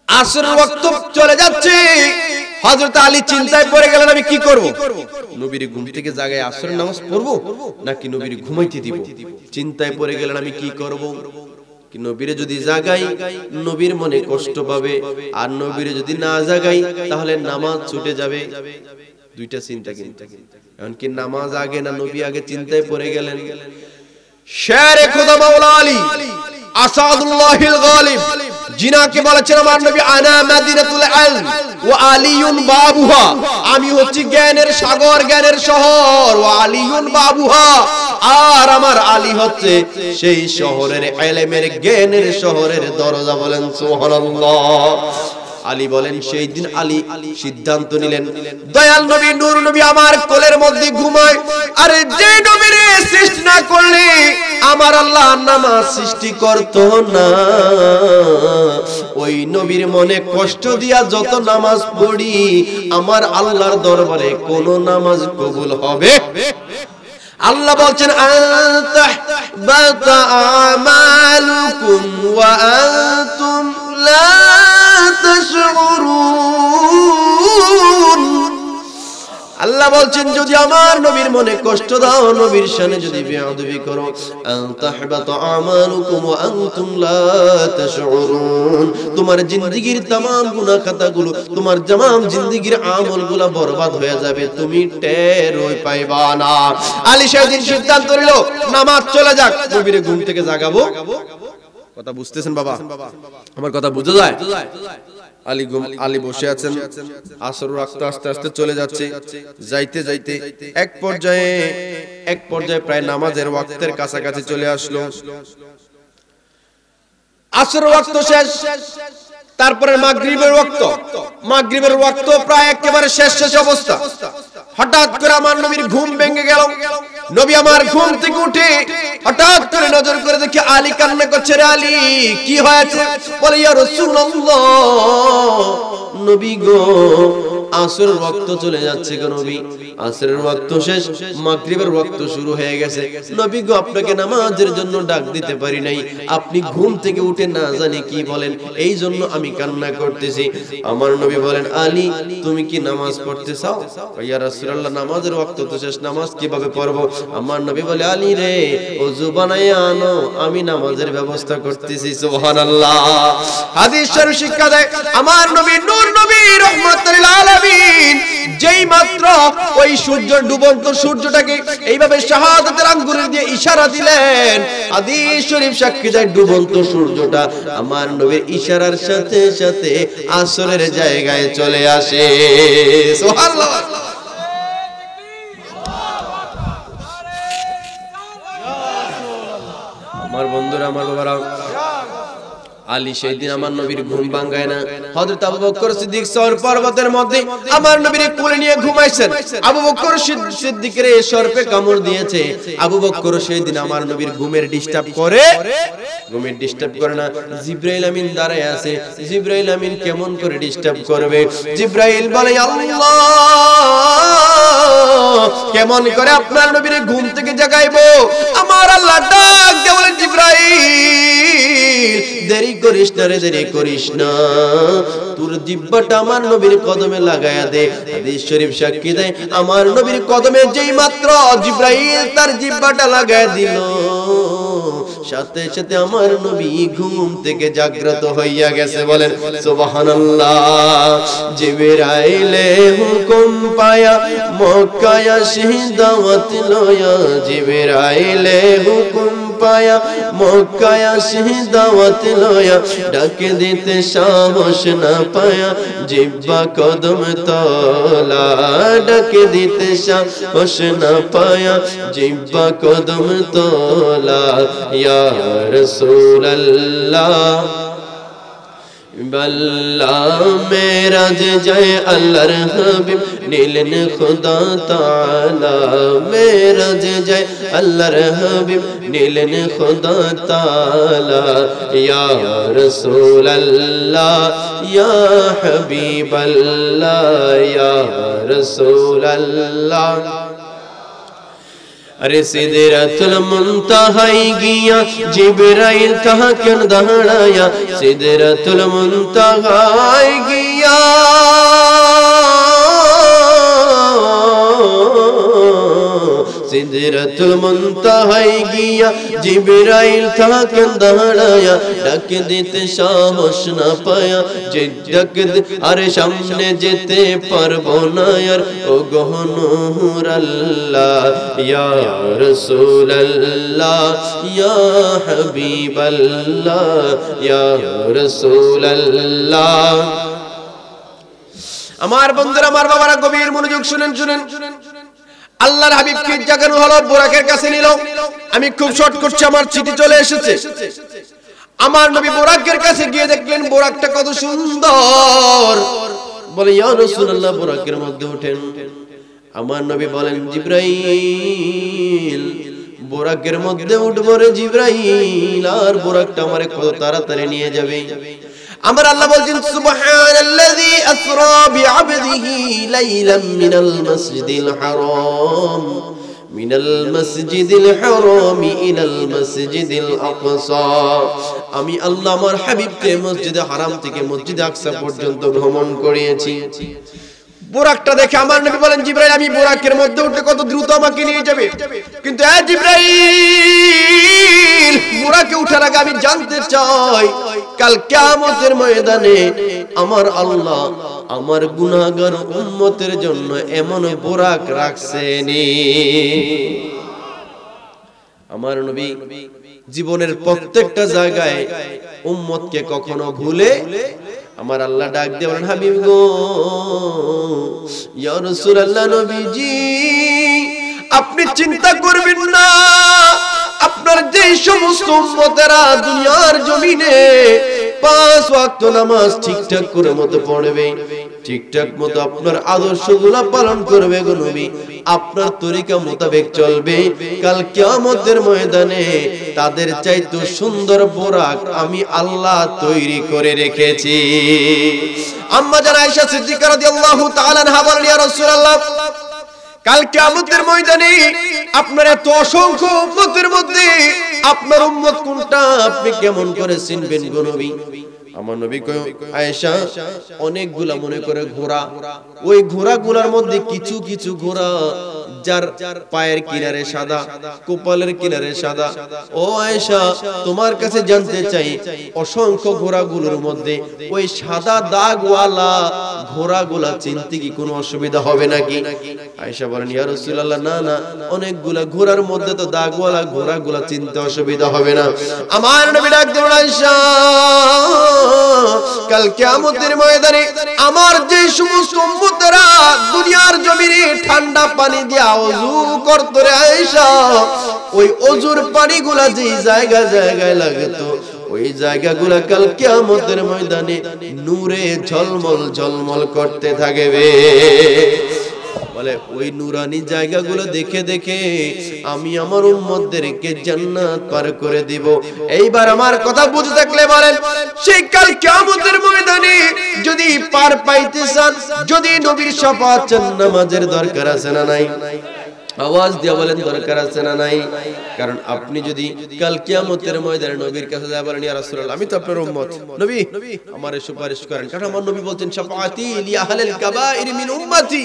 আসরের ওয়াক্ত চলে যাচ্ছে। হযরত আলী চিন্তায় পড়ে গেলেন আমি কি করব? নবীর ঘুম থেকে জাগায় আসরের নামাজ পড়বো নাকি নবীর ঘুমাইতে দিব? চিন্তায় পড়ে গেলেন আমি কি করব? কি নবীরে যদি জাগাই নবীর মনে কষ্ট পাবে, আর নবীরে যদি না জাগাই তাহলে নামাজ ছুটে যাবে। দুইটা চিন্তা। কিন্তু এখন কি নামাজ আগে না নবী আগে? চিন্তায় পড়ে গেলেন। শেরে খোদা মাওলা আলী আসাদুল্লাহিল গালিব জিনাকে বলেছেন আমার নবী আনা মাদিনাতুল ইলম ওয়া আলিয়ুন বাবুহা, আমি হচ্ছি জ্ঞানের সাগর, জ্ঞানের শহর। ওয়া আলিয়ুন বাবুহা, আর আমার আলী হচ্ছে সেই শহরের ইলমের জ্ঞানের শহরের দরজা। বলেন সুবহানাল্লাহ। আলী বলেন সেই দিন আলী সিদ্ধান্ত নিলেন দয়াল নবী নূর নবী আমার কোলের মধ্যে ঘুমায়। আরে যে নবীরে সৃষ্টি না করলে আমার আল্লাহ নামাজ সৃষ্টি করত না। ওই নবীর মনে কষ্ট দিয়া যত নামাজ পড়ি আমার আল্লাহর দরবারে কোন নামাজ কবুল হবে? আল্লাহ বলছেন আনতাহবাতা আমালুকুম ওয়া আনতুম লা তাশউরুন। আল্লাহ আল্লাহ বলছেন যদি আমার নবীর মনে কষ্ট দাও, নবীর শানে যদি বেয়াদবি করো, আন তাহবাতা আমালুকুম ওয়া আনতুম লা তাশউরুন, তোমার জিন্দেগীর तमाम গুনাহ খাতাগুলো, তোমার तमाम জিন্দেগীর আমলগুলো বরবাদ হয়ে যাবে, তুমি টেরই পাইবা না। আলী সেদিন সিদ্ধান্ত নিল নামাজ চলে যাক, নবীর ঘুম থেকে জাগাবো। কথা বুঝতেছেন বাবা? আমার কথা বুঝা যায়? আলী বসে আছেন, আসর ওয়াক্ত আস্তে আস্তে চলে যাচ্ছে, যাইতে যাইতে এক পর্যায়ে প্রায় নামাজের ওয়াক্তের কাছাকাছি চলে আসলো। আসর ওয়াক্ত শেষ, তারপরে মাগরিবের ওয়াক্ত প্রায় একেবারে শেষ অবস্থা। হঠাৎ করে আমার নবীর ঘুম ভেঙে গেল। নবী আমার ঘুম থেকে উঠে হঠাৎ করে নজর করে দেখে আলী কান্না করছে। রে আলী, কি হয়েছে? বলে ইয়া রাসূলুল্লাহ, নবী গো, আসরের ওয়াক্ত চলে যাচ্ছে গো নবী, আসরের ওয়াক্ত শেষ, মাগরিবের ওয়াক্ত শুরু হয়ে গেছে। নবী গো, আপনাকে নামাজের জন্য ডাক দিতে পারি নাই, আপনি ঘুম থেকে উঠে না জানি কি বলেন, এই জন্য আমি কান্না করতেছি। আমার নবী বলেন, আলী তুমি কি নামাজ পড়তে চাও? ইয়া রাসূলুল্লাহ, নামাজের ওয়াক্ত তো শেষ, নামাজ কিভাবে পড়বো? আমার নবী বলে, আলী রে, ওযু বানাইয়া আনো, আমি নামাজের ব্যবস্থা করতেছি। সুবহানাল্লাহ। হাদিস শরীফ শিক্ষা দেয় আমার নবী নূর নবী রাহমাতুল লিল আলামিন যেই মাত্র ওই সূর্য ডুবন্ত সূর্যটাকে এইভাবে শাহাদাতের আঙ্গুল দিয়ে ইশারা দিলেন, হাদিস শরীফ সাক্ষী দেয় ডুবন্ত সূর্যটা আমার নবীর ইশারার সাথে সাথে আসরের জায়গায় চলে আসে। সুবহানাল্লাহ। আমার বন্ধুরা, আমার বাবারা, আলী সেই দিন আমার নবীর ঘুম ভাঙায় না। হযরত আবু বকর সিদ্দিক সর পর্বতের মধ্যে আমার নবীর কোলে নিয়ে ঘুমাইছেন। আবু বকর সিদ্দিকের এই সর্পে কামড় দিয়েছে। আবু বকর সেই দিন আমার নবীর ঘুমের ডিস্টার্ব করে না। জিবরাইল আমিন দাঁড়ায় আছে। জিবরাইল আমিন কেমন করে ডিস্টার্ব করবে? জিবরাইল বলে, আল্লাহ কেমন করে আপনার নবীর ঘুম থেকে জাগাইবো? আমার আল্লাহ ডাক দিয়ে বলেন, জিবরাইল দেরি করিস না রে, দেরি করিস না, তোর জিহ্বাটা আমার নবীর কদমে লাগায়া দে। হাদিস শরীফ সাক্ষী দেয় আমার নবীর কদমে যেই মাত্র জিবরাইল তার জিহ্বাটা লাগায়া দিল, সাথে সাথে আমার নবী ঘুম থেকে জাগ্রত হইয়া গেছে। বলেন সুবহানাল্লাহ। জিবরাইলে হুকুম পায়া মক্কায় আসি দাওয়াত লয়া, জিবরাইলে হুকুম পায়া মক্কায় আসি দাওয়াত লয়া, ডাকে দিতে সাহস না পায়া জিহ্বা কদম তলা, ডাকে দিতে সাহস না পায়া জিহ্বা কদম তলা। ইয়া রাসূলুল্লাহ বল্লা মেরাজ যায় আল্লাহর হাবিব নীলেন খুদা তাআলা, মেরাজ যায় আল্লাহর হাবিব নীলেন খুদা তাআলা। ইয়া রাসূলুল্লাহ ইয়া হাবিবাল্লাহ ইয়া রাসূলুল্লাহ। अरे सिदरतुल मुंतहाई गिया जिब्राइल कहाँ क्यों दहड़ाया, सिदरतुल मुंतहाई गिया सिदरतुल मुंतहाई गिया जिब्राइल कहाँ क्यों दहड़ाया, डाक दिते साहस ना पाया जे डाक अरे सामने जेते पारबो ना यार ओ गहनूर अल्लाह। या रसूलल्लाह या हबीबल्लाह या रसूलल्लाह। আমার বন্ধুরা, আমার বাবারা, গভীর মনোযোগ শুনেন। আল্লাহর হাবিবকে জাগানো হলো, বুরাকের কাছে নিল। আমি খুব শর্ট করছি, আমার চিঠি চলে এসেছে। আমার নবী বুরাকের কাছে গিয়ে দেখলেন বুরাকটা কত সুন্দর। বলে ইয়া রাসূলুল্লাহ বুরাকের মধ্যে ওঠেন। আমার নবী বলেন, জিবরাইল বুরাকের মধ্যে উঠবো রে জিবরাইল, আর বুরাকটা আমারে কত তাড়াতাড়ি নিয়ে যাবে। আমার আল্লাহ বলছেন, সুবহানাল্লাযী আসরা বিআবদিহি লাইলাম মিনাল মাসজিদিল হারাম ইলাল মাসজিদিল আকসা। আমি আল্লাহ আমার হাবিবকে মসজিদে হারাম থেকে মসজিদে আকসা পর্যন্ত ভ্রমণ করিয়েছি। বুরাকটা দেখে আমার নবী বলেন জিবরাইল আমি বুরাকের মধ্যে উঠে কত দ্রুত আমাকে নিয়ে যাবে, কিন্তু এ জিবরাইল বুরাকে উঠার আগে আমি জানতে চাই কাল কিয়ামতের ময়দানে আমার আল্লাহ আমার গুনাহগার উম্মতের জন্য এমন বুরাক রাখছেনি। আমার নবী জীবনের প্রত্যেকটা জায়গায় উম্মতকে কখনো ভুলে আমার আল্লাহ ডাক দিয়ে বলেন হাবিব গো ইয়া রাসূলুল্লাহ নবীজি আপনি চিন্তা করবেন না, আপনার যে সমস্ত উম্মতেরা দুনিয়ার জমিনে 5 ওয়াক্ত নামাজ ঠিকঠাক করে মতো পড়বে, ঠিকঠাক মতো আপনার আদর্শগুলো পালন করবে গো নবী, আপনার তরিকা মোতাবেক চলবে, কাল কিয়ামতের ময়দানে তাদের চাইতে সুন্দর বোরাক আমি আল্লাহ তৈরি করে রেখেছি। আম্মা জান আয়েশা সিদ্দিকা রাদিয়াল্লাহু তাআলা আনহা বলেন ইয়া রাসূলুল্লাহ কাল কিয়ামতের ময়দানে আপনার এত অসংখ্য উম্মতের মধ্যে আপনার উম্মত কোনটা আপনি কেমন করে চিনবেন গো নবী? আমার নবী কয় আয়েশা অনেকগুলা মনে করে ঘোড়া, ওই ঘোড়াগুলোর মধ্যে কিছু কিছু ঘোড়া যার পায়ের কিনারে সাদা, কপালের কিনারে সাদা। ও আয়েশা তোমার কাছে জানতে চাই অসংখ্য ঘোড়াগুলোর মধ্যে ওই সাদা দাগওয়ালা ঘোড়াগুলা চিনতে কি কোনো অসুবিধা হবে নাকি? আয়েশা বলেন ইয়া রাসূলুল্লাহ না না, অনেকগুলা ঘোড়ার মধ্যে তো দাগওয়ালা ঘোড়াগুলা চিনতে অসুবিধা হবে না। আমার নবী ডাক দিলেন আয়েশা কাল কিয়ামতের ময়দানে আমার যে সমস্ত উম্মতেরা দুনিয়ার জমিনে ঠান্ডা পানি দিয়ে ওযু করত রে আয়েশা, ওই ওযুর পানিগুলা যে জায়গা জায়গায় লাগতো ওই জায়গাগুলা কাল কিয়ামতের ময়দানে নূরে ঝলমল ঝলমল করতে থাকবে। বলে ওই নুরানি জায়গাগুলো দেখে দেখে আমি আমার উম্মতদেরকে জান্নাত পার করে দিব। এইবার আমার কথা বুঝে থাকলে বলেন সেই কাল কিয়ামতের ময়দানে যদি পার পাইতে চান, যদি নবীর শাফাআত চান, নামাজের দরকার আছে না নাই? আওয়াজ দিয়ে বলেন দরকার আছে না নাই? কারণ আপনি যদি কাল কিয়ামতের ময়দানে নবীর কাছে যায় বলেন ইয়া রাসূলুল্লাহ আমি তো আপনার উম্মত, নবী আমারে সুপারিশ করেন, কারণ আমার নবী বলতেন শাফাআতি লি আহলিল কাবাইর মিন উম্মতি,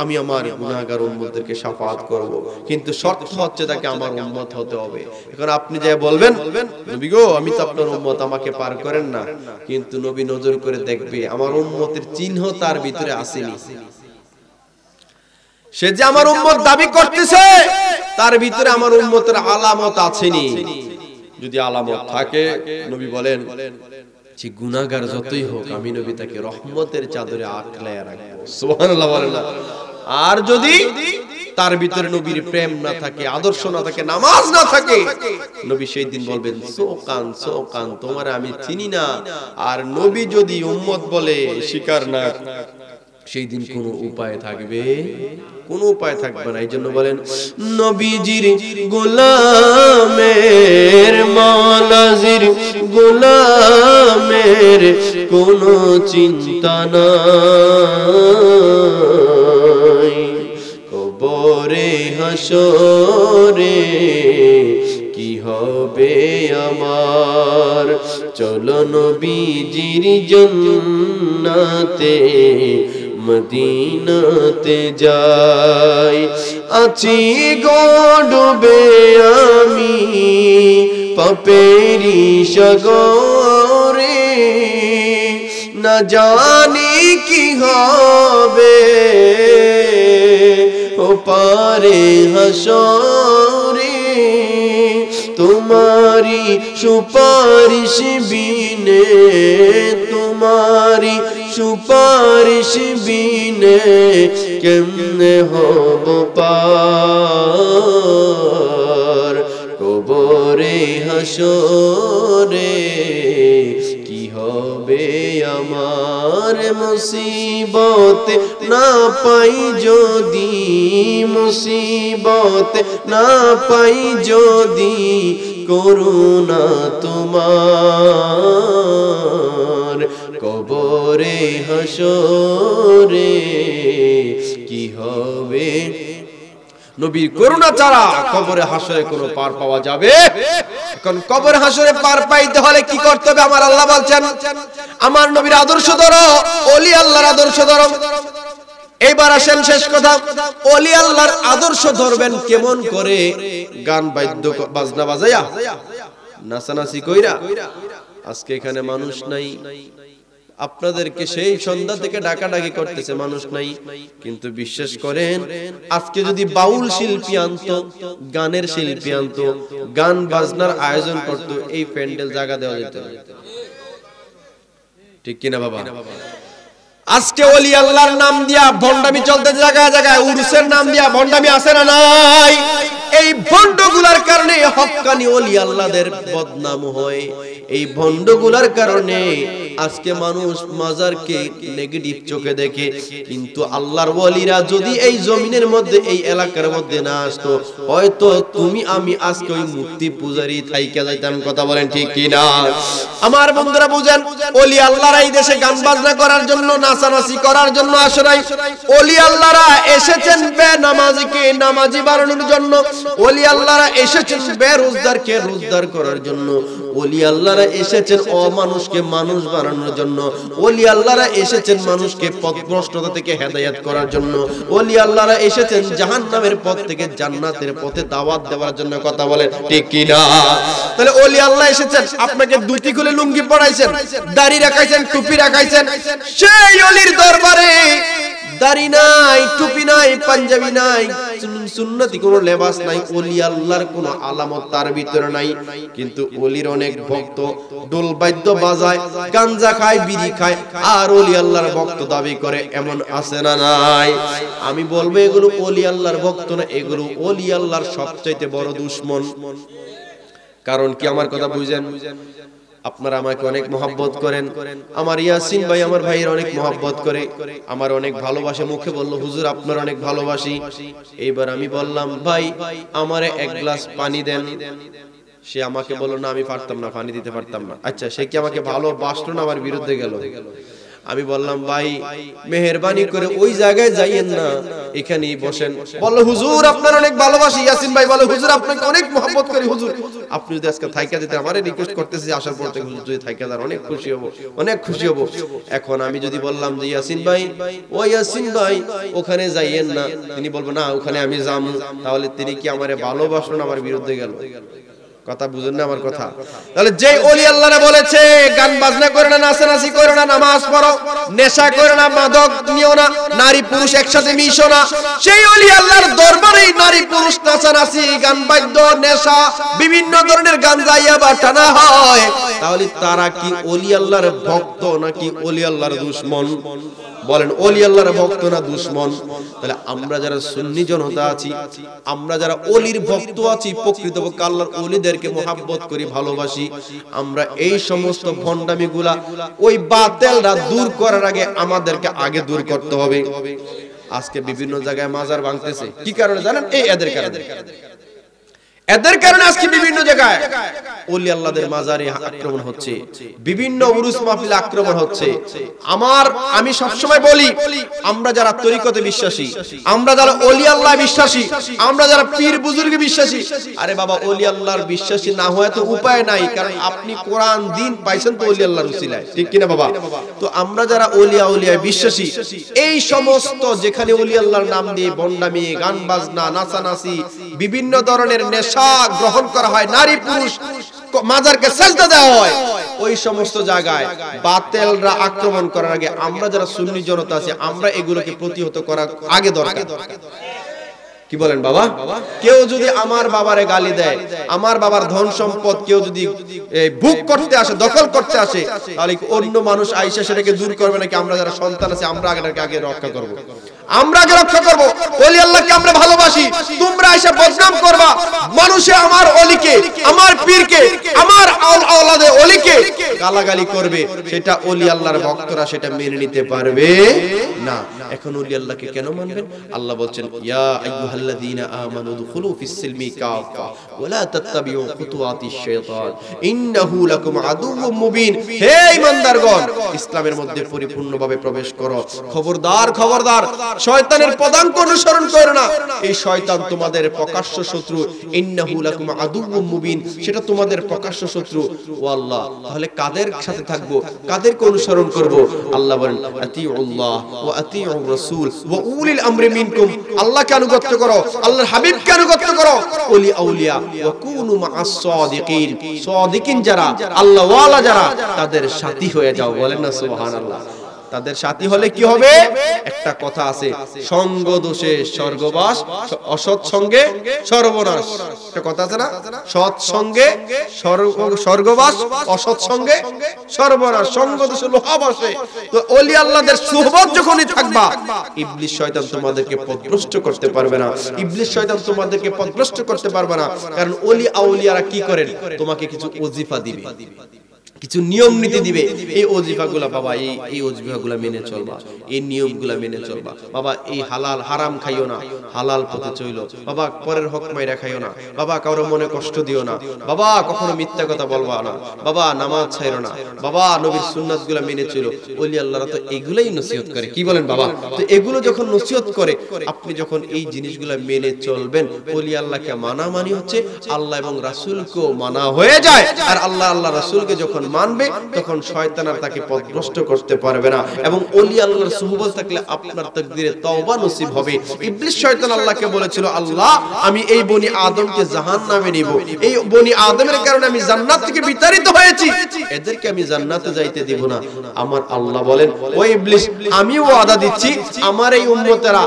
আমি আমার গুনাহগার উম্মতদেরকে শাফাআত করব, কিন্তু শর্ত হচ্ছে তাকে আমার উম্মত হতে হবে। এখন আপনি যে বলবেন নবী গো আমি তো আপনার উম্মত আমাকে পার করেন না, কিন্তু নবী নজর করে দেখবে আমার উম্মতের চিহ্ন তার ভিতরে আসেনি, সে যে আমার উম্মত দাবি করতেছে তার ভিতরে আমার উম্মতের আলামত আছেনি। যদি আলামত থাকে নবী বলেন যে গুনাহগার যতই হোক আমি নবী তাকে রহমতের চাদরে আঁকড়ায় রাখবো। সুবহানাল্লাহ বলেন না? আর যদি তার ভিতরে নবীর প্রেম না থাকে, আদর্শ না থাকে, নামাজ না থাকে, নবী সেই দিন বলবেন সোকান তোমার আমি চিনি না। আর নবী যদি উম্মত বলে স্বীকার না, সেই দিন কোনো উপায় থাকবে? কোনো উপায় থাকবে না। এইজন্য বলেন নবীজির গোলামের মালাজির গোলামের কোনো চিন্তা নাই, কবরে হাসরে কি হবে আমার, চলো নবীজির জান্নাতে মদিনাতে যাই, আছি গো ডুবে আমি পাপেরি সাগরে, না জানি কি হবে ও পারে হাসরে, তোমারি সুপারিশ বিনে, তোমারি সুপারিশ বিনে কেমনে হব পার, কবরে হাসরে কি হবে আমার, মুসিবত না পাই যদি, মুসিবত না পাই যদি করুণা তোমার, কবরে হাসরে কি হবে। নবীর করুণা ছাড়া কবরে হাসরে কোনো পার পাওয়া যাবে? এখন কবরে হাসরে পার পাইতে হলে কি করতে হবে? আমার আল্লাহ বলছেন আমার নবীর আদর্শ ধরো, ওলি আল্লাহর আদর্শ ধরো। এইবার আসেন শেষ কথা, ওলি আল্লাহর আদর্শ ধরবেন কেমন করে? গান বাদ্য বাজনা বাজায়া, নাচানাচি কইরা। আজকে এখানে মানুষ নাই, আপনাদেরকে সেই সন্ধ্যা থেকে ডাকাডাকি করতেছে, মানুষ নাই। কিন্তু বিশ্বাস করেন, আজকে যদি বাউল শিল্পী আনতো, গানের শিল্পী আনতো, গান বাজনার আয়োজন করতো, এই প্যান্ডেল জায়গা দেওয়া যেত। ঠিক কিনা বাবা? আজকে ওলি আল্লাহর নাম দিয়া ভণ্ডামি চলতে জায়গায় জায়গায়, উরুসের নাম দিয়া ভণ্ডামি আছে না নাই? এই ভণ্ডগুলার কারণে হক্কানি ওলি আল্লাহদের বদনাম হয়। এই ভণ্ডগুলার কারণে আজকে মানুষ মাজারকে নেগেটিভ চোখে দেখে। কিন্তু আল্লাহর ওলিরা যদি এই জমিনের মধ্যে, এই এলাকার মধ্যে না আসতো, হয়তো তুমি আমি আজকে ওই মূর্তি পূজারি থাইকা যাইতাম। কথা বলেন ঠিক কিনা? আমার বন্ধুরা বুঝেন, ওলি আল্লাহরা এই দেশে গান বাজনা করার জন্য, নাচানাচি করার জন্য আসে নাই। ওলি আল্লাহরা এসেছেন বেনামাজিকে নামাজি বানানোর জন্য। ওলি আল্লাহরা এসেছেন বেরোজগারকে রোজগার করার জন্য। ওলি আল্লাহরা এসেছেন অমানুষকে মানুষ বানানোর জন্য। ওলি আল্লাহরা এসেছেন মানুষকে পথভ্রষ্টতা থেকে হেদায়েত করার জন্য। ওলি আল্লাহরা এসেছেন জাহান্নামের পথ থেকে জান্নাতের পথে দাওয়াত দেওয়ার জন্য। কথা বলেন ঠিক কিনা? তাহলে ওলি আল্লাহ এসেছেন, আপনাকে ধুতি খুলে লুঙ্গি পরাইছেন, দাড়ি রাখাইছেন, টুপি রাখাইছেন। সেই ওলির দরবারে দাড়ি নাই, টুপি নাই, পাঞ্জাবি নাই, সুন্নতি কোনো লেবাস নাই, ওলি আল্লাহর কোনো আলামত তার ভিতরে নাই। কিন্তু ওলির অনেক ভক্ত ঢোল বাদ্য বাজায়, গাঞ্জা খায়, বিড়ি খায়, আর ওলি আল্লাহর ভক্ত দাবি করে। এমন আছে না নাই? আমি বলবো এগুলো ওলি আল্লাহর ভক্ত না, এগুলো ওলি আল্লাহর সবচাইতে বড় দুশমন। কারণ কি? আমার কথা বুঝেন, আপনারা আমাকে অনেক মহব্বত করেন, আমার ইয়াসিন ভাই আমার ভাইয়ের অনেক মহব্বত করে, আমার অনেক ভালোবাসে। মুখে বলল হুজুর আপনার অনেক ভালোবাসি। এইবার আমি বললাম ভাই আমারে এক গ্লাস পানি দেন। সে আমাকে বলল না আমি পারতাম না, পানি দিতে পারতাম না। আচ্ছা, সে কি আমাকে ভালোবাসলো না আমার বিরুদ্ধে গেল? আমি বললাম ভাই মেহেরবানি করে ওই জায়গায় যাইয়েন না, এখানেই বসেন। বলল হুজুর আপনার অনেক ভালোবাসি। ইয়াসিন ভাই বলে হুজুর আপনাকে অনেক মহব্বত করি, হুজুর আপনি যদি আজকে থাইকা দিতে, আমারে রিকোয়েস্ট করতেছি আসার পর থেকে, হুজুর যদি থাইকা দেন অনেক খুশি হব, অনেক খুশি হব। এখন আমি যদি বললাম যে ইয়াসিন ভাই, ও ইয়াসিন ভাই ওখানে যাইয়েন না, তিনি বলবো না ওখানে আমি যাম, তাহলে তিনি কি আমারে ভালোবাসলো না আমার বিরুদ্ধে গেল? কথা বুঝেন না আমার কথা? তাহলে যে ওলি আল্লাহরা বলেছে গান বাজনা করে না, নাচানাচি করে না, নামাজ পড়ো, নেশা করে না, মাদক নিও না, নারী পুরুষ একসাথে মিশো না, সেই ওলি আল্লাহর দরবারে নারী পুরুষ নাচানাচি, গান বাদ্য, নেশা, বিভিন্ন ধরনের গাঞ্জা ইয়াবা টানা হয়, তাহলে তারা কি ওলি আল্লাহর ভক্ত নাকি ওলি আল্লাহর দুশমন? বলেন, ওলি আল্লাহর ভক্ত না দুশমন? তাহলে আমরা যারা সুন্নি জনতা আছি, আমরা যারা ওলির ভক্ত আছি, প্রকৃতপক্ষে আল্লাহর ওলিদেরকে মহব্বত করি, ভালোবাসি, আমরা এই সমস্ত ভণ্ডামিগুলা, ওই বাতিলরা দূর করার আগে আমাদেরকে আগে দূর করতে হবে। আজকে বিভিন্ন জায়গায় মাজার ভাঙতেছে, কি কারণে জানেন? এই এদের কারণে। এদের কারণে আজকে বিভিন্ন জায়গায় ওলি আল্লাহদের মাজারে আক্রমণ হচ্ছে, বিভিন্ন উরুস মাহফিলে আক্রমণ হচ্ছে। আমি সবসময় বলি, আমরা যারা তরিকতে বিশ্বাসী, আমরা যারা ওলি আল্লাহ বিশ্বাসী, আমরা যারা পীর বুজুর্গে বিশ্বাসী, আরে বাবা ওলি আল্লাহর বিশ্বাসী না হয় তো উপায় নাই, কারণ আপনি কোরআন দিন পাইছেন তো ওলি আল্লাহর উসিলায়, ঠিক কিনা বাবা? তো আমরা যারা ওলিয়া উলিয়ায় বিশ্বাসী, এই সমস্ত যেখানে ওলি আল্লাহর নাম দিয়ে ভণ্ডামি, গান বাজনা, নাচানাচি, বিভিন্ন ধরনের নেশা গ্রহণ করা হয়, নারী পুরুষ মাজারকে সাজদা দেওয়া হয়, ওই সমস্ত জায়গায় বাতিলরা আক্রমণ করার আগে আমরা যারা সুন্নি জনতা আছে, আমরা এগুলোকে প্রতিহত করা আগে দরকার। কি বলেন বাবা? কেউ যদি আমার বাবারে গালি দেয়, আমার বাবার ধন সম্পদ কেউ যদি ভোগ করতে আসে, দখল করতে আসে, তাহলে অন্য মানুষ আইসা সেটাকে দূর করবে নাকি? আমরা যারা সন্তান আছে আমরা আগে রক্ষা করব, আমরা আগে রক্ষা করব। ওলি আল্লাহকে আমরা ভালোবাসি, তোমরা আইসা বদনাম করবা, মানুষে আমার ওলিকে, আমার পীরকে, আমার আওলাদে ওলিকে গালাগালি করবে, সেটা ওলি আল্লাহর ভক্তরা সেটা মেনে নিতে পারবে না। এখন ওলি আল্লাহকে কেন মানবেন? আল্লাহ বলছেন, ইয়া আইয়ুহাল্লাযীনা আমানু দুখুলু ফিস সিলমি কাফা ওয়া লা তাত্তাবিউ খুতুওয়াতিশ শাইতান ইন্নাহু লাকুম আদুউম মুবিন। হে ঈমানদারগণ, ইসলামের মধ্যে পরিপূর্ণভাবে প্রবেশ করো। খবরদার খবরদার, শয়তানের পদাঙ্ক অনুসরণ করো না। এই শয়তান তোমাদের প্রকাশ্য শত্রু, ইন্নাহু লাকুম আদুউম মুবিন, সেটা তোমাদের প্রকাশ্য শত্রু। ও আল্লাহ, তাহলে কাদের সাথে থাকবো, কাদেরকে অনুসরণ করব? আল্লাহ বলেন আতিউল্লাহ ওয়া আতিউর রাসূল ওয়া উলিল আমরি মিনকুম, আল্লাহকে আনুগত্য করো, আল্লাহর হাবিবকে আনুগত্য করো, ওলি আউলিয়া ওয়া কুনু মাআস সাদিকিন, সাদিকিন যারা, আল্লাহ ওয়ালা যারা, তাদের সাথী হয়ে যাও। বলেন না সুবহানাল্লাহ। তাদের সাথী হলে কি হবে? একটা কথা আছে, সঙ্গ দোষে স্বর্গবাস, অসৎ সঙ্গে সর্বনাশ। একটা কথা আছে না, সৎ সঙ্গে স্বর্গবাস, অসৎ সঙ্গে সর্বনাশ। সঙ্গ দোষে লোহা বসে। তো ওলি আল্লাহদের সুহবত যখনই থাকবা, ইবলিস শয়তান তোমাদেরকে পথভ্রষ্ট করতে পারবে না। ইবলিস শয়তান তোমাদেরকে পথভ্রষ্ট করতে পারবে না। কারণ ওলি আউলিয়ারা কি করেন? তোমাকে কিছু ওজিফা দিবে, কিছু নিয়ম নীতি দিবে। এই ওজিফাগুলা বাবা, এই ওজিফাগুলা মেনে চলবা, এই নিয়মগুলা মেনে চলবা। বাবা এই হালাল হারাম খাইও না, হালাল পথে চলো। বাবা পরের হক মাইরা খাইও না। বাবা কারো মনে কষ্ট দিও না। বাবা কখনো মিথ্যা কথা বলবা না। বাবা নামাজ ছাইরো না। বাবা নবীর সুন্নাতগুলা মেনে চলো। ওলি আল্লাহরা তো এগুলাই নসিহত করে। কি বলেন বাবা? তো এগুলো যখন নসিহত করে, আপনি যখন এই জিনিসগুলা মেনে চলবেন, ওলি আল্লাহকে মানা মানি হচ্ছে আল্লাহ এবং রাসূলকেও মানা হয়ে যায়। আর আল্লাহ আল্লাহ রাসূলকে যখন মানবে, তখন শয়তান আর তাকে পথভ্রষ্ট করতে পারবে না। এবং ওলি আল্লাহর সুহবত থাকলে আপনার তাকদীরে তওবা নসিব হবে। ইবলিস শয়তান আল্লাহকে বলেছিল, আল্লাহ আমি এই বনি আদমকে জাহান্নামে নিব, এই বনি আদমের কারণে আমি জান্নাত থেকে বিতাড়িত হয়েছি, এদেরকে আমি জান্নাতে যাইতে দিব না। আমার আল্লাহ বলেন, ও ইবলিস আমি ওয়াদা দিচ্ছি, আমার এই উম্মতেরা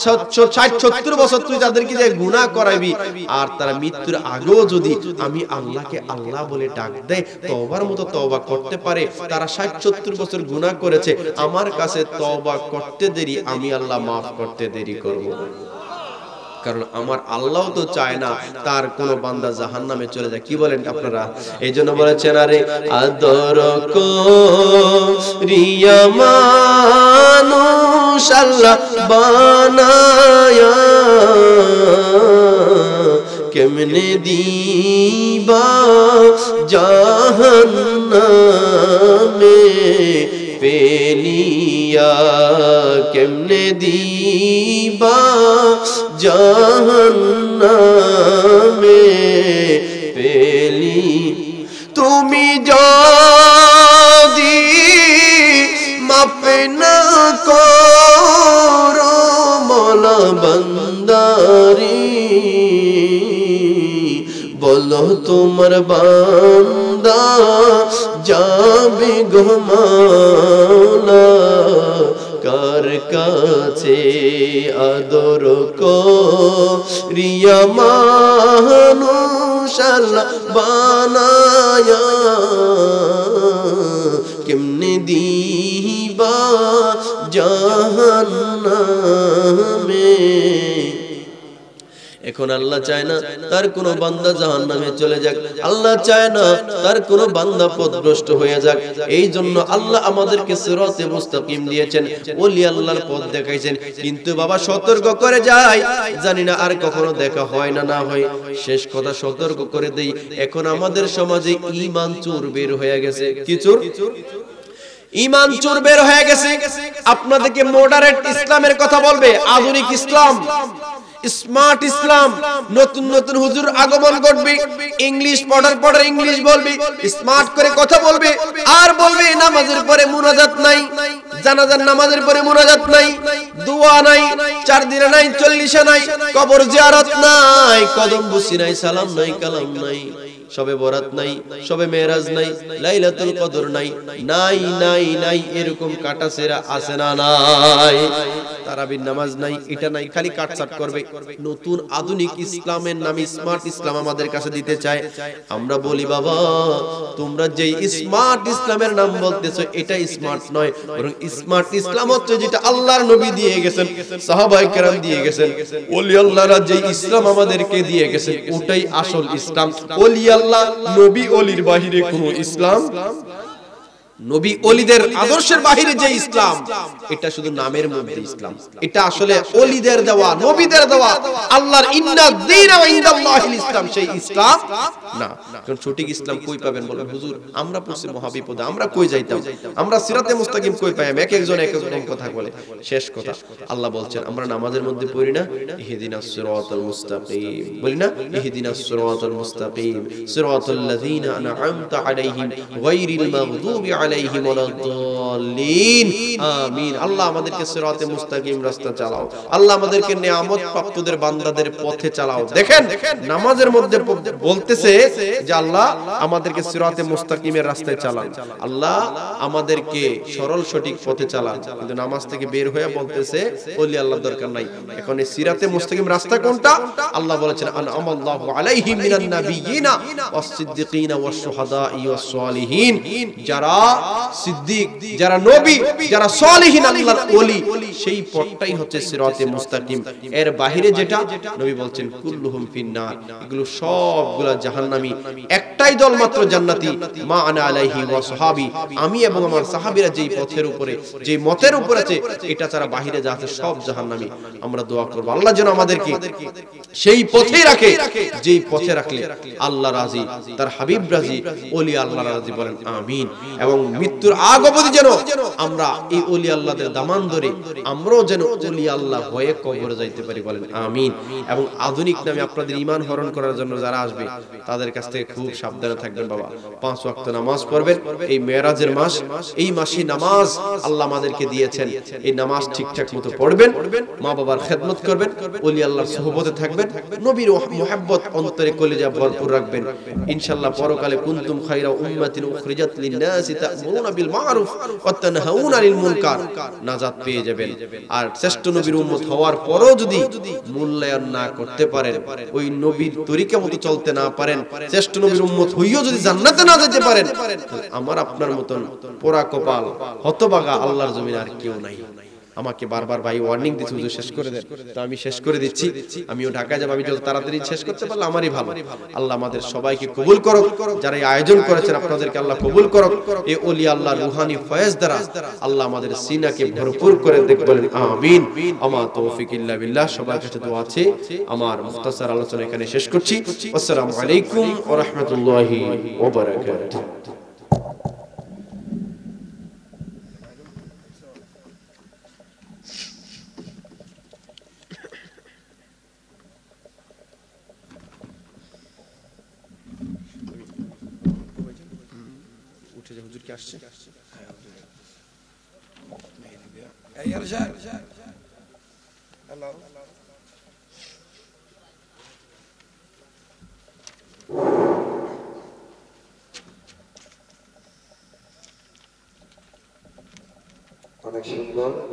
60-70 বছর তুই তাদেরকে যে গুনাহ করাবি, আর তারা মৃত্যুর আগেও যদি আমি আল্লাহকে আল্লাহ বলে ডাক দেয়, তওবার মতো তওবা করতে পারে। তারা 60-70 বছর গুনাহ করেছে, আমার কাছে তওবা করতে দেরি, আমি আল্লাহ মাফ করতে দেরি করব। কারণ আমার আল্লাহ তো চায় না তার কোন বান্দা জাহান্নামে চলে যায়। কি বলেন আপনারা? এই জন্য বলেছেন, আরে আদর করিয়া মানুষ আল্লাহ বানায়া, কেমনে দিবা জাহান্নামে ফেলিয়া, কেমনে দিবা জাহান্নামে ফেলি। তুমি যদি মাফ না করো মওলা বান্দারি, বলো তোমার বান্দা যাবে গো মাওলা কার কাছে? আদর করিয়া মানুষ আল্লাহ বানায়া, কেমনে দিবা জাহান্নামে। এখন আল্লাহ চায় না তার কোন বান্দা জাহান্নামে চলে যাক, আল্লাহ চায় না তার কোন বান্দা পথভ্রষ্ট হয়ে যাক। এই জন্য আল্লাহ আমাদেরকে সিরাতে মুস্তাকিম দিয়েছেন, ওলি আল্লাহর পথ দেখাইছেন। কিন্তু বাবা সতর্ক করে যায়, জানি না আর কখনো দেখা হয় না না হয়। শেষ কথা সতর্ক করে দেই, এখন আমাদের সমাজে ঈমান চোর বের হয়ে গেছে। কি চোর? ঈমান চোর বের হয়ে গেছে। আপনাদেরকে মডারেট ইসলামের কথা বলবে, আধুনিক ইসলাম, স্মার্ট ইসলাম। নতুন নতুন হুজুর আগমন করবে, ইংলিশ পড়ার ইংলিশ বলবে, স্মার্ট করে কথা বলবে, আর বলবে নামাজের পরে মুনাজাত নাই, জানাজার নামাজের পরে মুনাজাত নাই, দোয়া নাই, 4 দিনে নাই, 40 নাই, কবর জিয়ারত নাই, কদম বুসি নাই, সালাম নাই, কালাম নাই, শবে বরাত নাই, শবে মেরাজ নাই, লাইলাতুল কদর নাই, নাই নাই নাই, এরকম কাটাছেরা আছে না নাই? তারাবির নামাজ নাই, এটা নাই, খালি কাটছাট করবে। নতুন আধুনিক ইসলামের নামে স্মার্ট ইসলাম আমাদের কাছে দিতে চায়। আমরা বলি বাবা তোমরা যে স্মার্ট ইসলামের নাম বলতেছো এটা স্মার্ট নয়, বরং স্মার্ট ইসলাম হচ্ছে যেটা আল্লাহর নবী দিয়ে গেছেন, সাহাবায়ে কেরাম দিয়ে গেছেন, ওলি আল্লাহরা যে ইসলাম আমাদেরকে দিয়ে গেছেন ওটাই আসল ইসলাম। ওলি আল্লাহ নবী ওলির বাহিরে কোনো ইসলাম নবী ওলিদের আদর্শের বাহিরে যে ইসলাম, এটা শুধু নামের মধ্যে ইসলাম, এটা আসলে ওলিদের দেওয়া, নবীদের দেওয়া, আল্লাহর ইন্না দীনা ইনদাল্লাহিল ইসলাম, সেই ইসলাম না। কারণ সঠিক ইসলাম কই পাবেন বলেন হুজুর? আমরা পড়ছি মহাবিপদে, আমরা কই যাইতাম, আমরা সিরাতে মুস্তাকিম কই পাইম? এক একজন এক এক রকম কথা বলে। শেষ কথা, আল্লাহ বলছেন আমরা নামাজের মধ্যে পড়ি না ইহদিনাস সিরাতাল মুস্তাকিম, বলি না ইহদিনাস সিরাতাল মুস্তাকিম সিরাতাল লাযিনা আনআমতা আলাইহিম গায়রিল মাগদুবি আলাইহিম ওয়ালাদ-দাল্লিন। আমিন। আল্লাহ আমাদেরকে সিরাতে মুস্তাকিম রাস্তা চালাও, আল্লাহ আমাদেরকে নিয়ামত প্রাপ্তদের বান্দাদের পথে চালাও। দেখেন নামাজের মধ্যে বলতেছে যে আল্লাহ আমাদেরকে সিরাতে মুস্তাকিমের রাস্তায় চালান, আল্লাহ আমাদেরকে সরল সঠিক পথে চালান, কিন্তু নামাজ থেকে বের হয়ে বলতেছে ওলি আল্লাহ দরকার নাই। এখন এই সিরাতে মুস্তাকিম রাস্তা কোনটা? আল্লাহ বলেছেন আনআমাল্লাহু আলাইহিম মিনান নাবিয়িনা ওয়াস সিদ্দিকিনা ওয়াস শুহাদাই ওয়াস সালিহিন। যারা সিদ্দিক, যারা নবী, যারা সালিহিন, আল্লাহর ওলি, সেই পথটাই হচ্ছে সিরাতে মুস্তাকিম। এর বাইরে যেটা নবী বলছেন কুল্লুহুম ফিন্নার, এগুলো সবগুলা জাহান্নামী, একটাই দল মাত্র জান্নাতি, মা আনা আলাইহি ওয়া সাহাবী, আমি এবং আমার সাহাবীরা যেই পথের উপরে, যেই মতের উপরে আছে, এটা ছাড়া বাহিরে যা আছে সব জাহান্নামী। আমরা দোয়া করব আল্লাহ যেন আমাদেরকে সেই পথে রাখে, যেই পথে রাখলে আল্লাহ রাজি, তার হাবিব রাজি, ওলি আল্লাহ রাজি, বলেন আমিন। এবং মৃত্যুর আগ অবধি যেন আমরা এই ওলি আল্লাহদের দামান ধরে আমরাও যেন ওলি আল্লাহ হয়ে কবরে যাইতে পারি, বলেন আমিন। এবং আধুনিক নামে আপনাদের ঈমান হরণ করার জন্য যারা আসবে তাদের কাছ থেকে খুব সাবধানে থাকবেন বাবা। 5 ওয়াক্ত নামাজ পড়বেন। এই মেরাজের মাস, এই মাসে নামাজ আল্লাহ আমাদেরকে দিয়েছেন, এই নামাজ ঠিকঠাক মতো পড়বেন, মা বাবার খেদমত করবেন, ওলি আল্লাহর সুহবতে থাকবেন, নবীর মুহাব্বত অন্তরে কলিজা ভরপুর রাখবেন। ইনশাআল্লাহ পরকালে কুনতুম খায়রা উম্মাতিন উখরিজাত লিন-নাসি তা'মুরুনা বিল মা'রুফ ওয়া তানহাউনা আনিল মুনকার, নাজাত পেয়ে যাবেন। আর শ্রেষ্ঠ নবীর উম্মত হওয়ার পরেও যদি মূল্যায়ন না করতে পারেন, ওই নবীর তরিকা মতো চলতে না পারেন, শ্রেষ্ঠ নবীর উম্মত হইও যদি জান্নাতে না যেতে পারেন, আমার আপনার মতন পোড়া কপাল হতভাগা আল্লাহর জমিনে আর কেউ নাই। আমাকে বারবার ভাই ওয়ার্নিং দিচ্ছে হুজুর শেষ করে দেন, তো আমি শেষ করে দিচ্ছি। আমিও ঢাকায় যাব, আমি যত তাড়াতাড়ি শেষ করতে পারলে আমারই ভালো। আল্লাহ আমাদের সবাইকে কবুল করুক, যারা এই আয়োজন করেছেন আপনাদেরকে আল্লাহ কবুল করুক। এই ওলি আল্লাহর রুহানি ফয়েজ দ্বারা আল্লাহ আমাদের সিনাকে ভরপুর করে দেখবেন, আমিন। আমা তৌফিক ইল্লা বিল্লাহ। সবার কাছে দোয়া আছে। আমার মুখতাসার আলোচনা এখানে শেষ করছি। আসসালামু আলাইকুম ওয়া রাহমাতুল্লাহি ওয়া বারাকাতুহু। উঠে যা, হুজুর কি আসছে? এই আরশাদ হ্যালো, অনেক সুন্দর।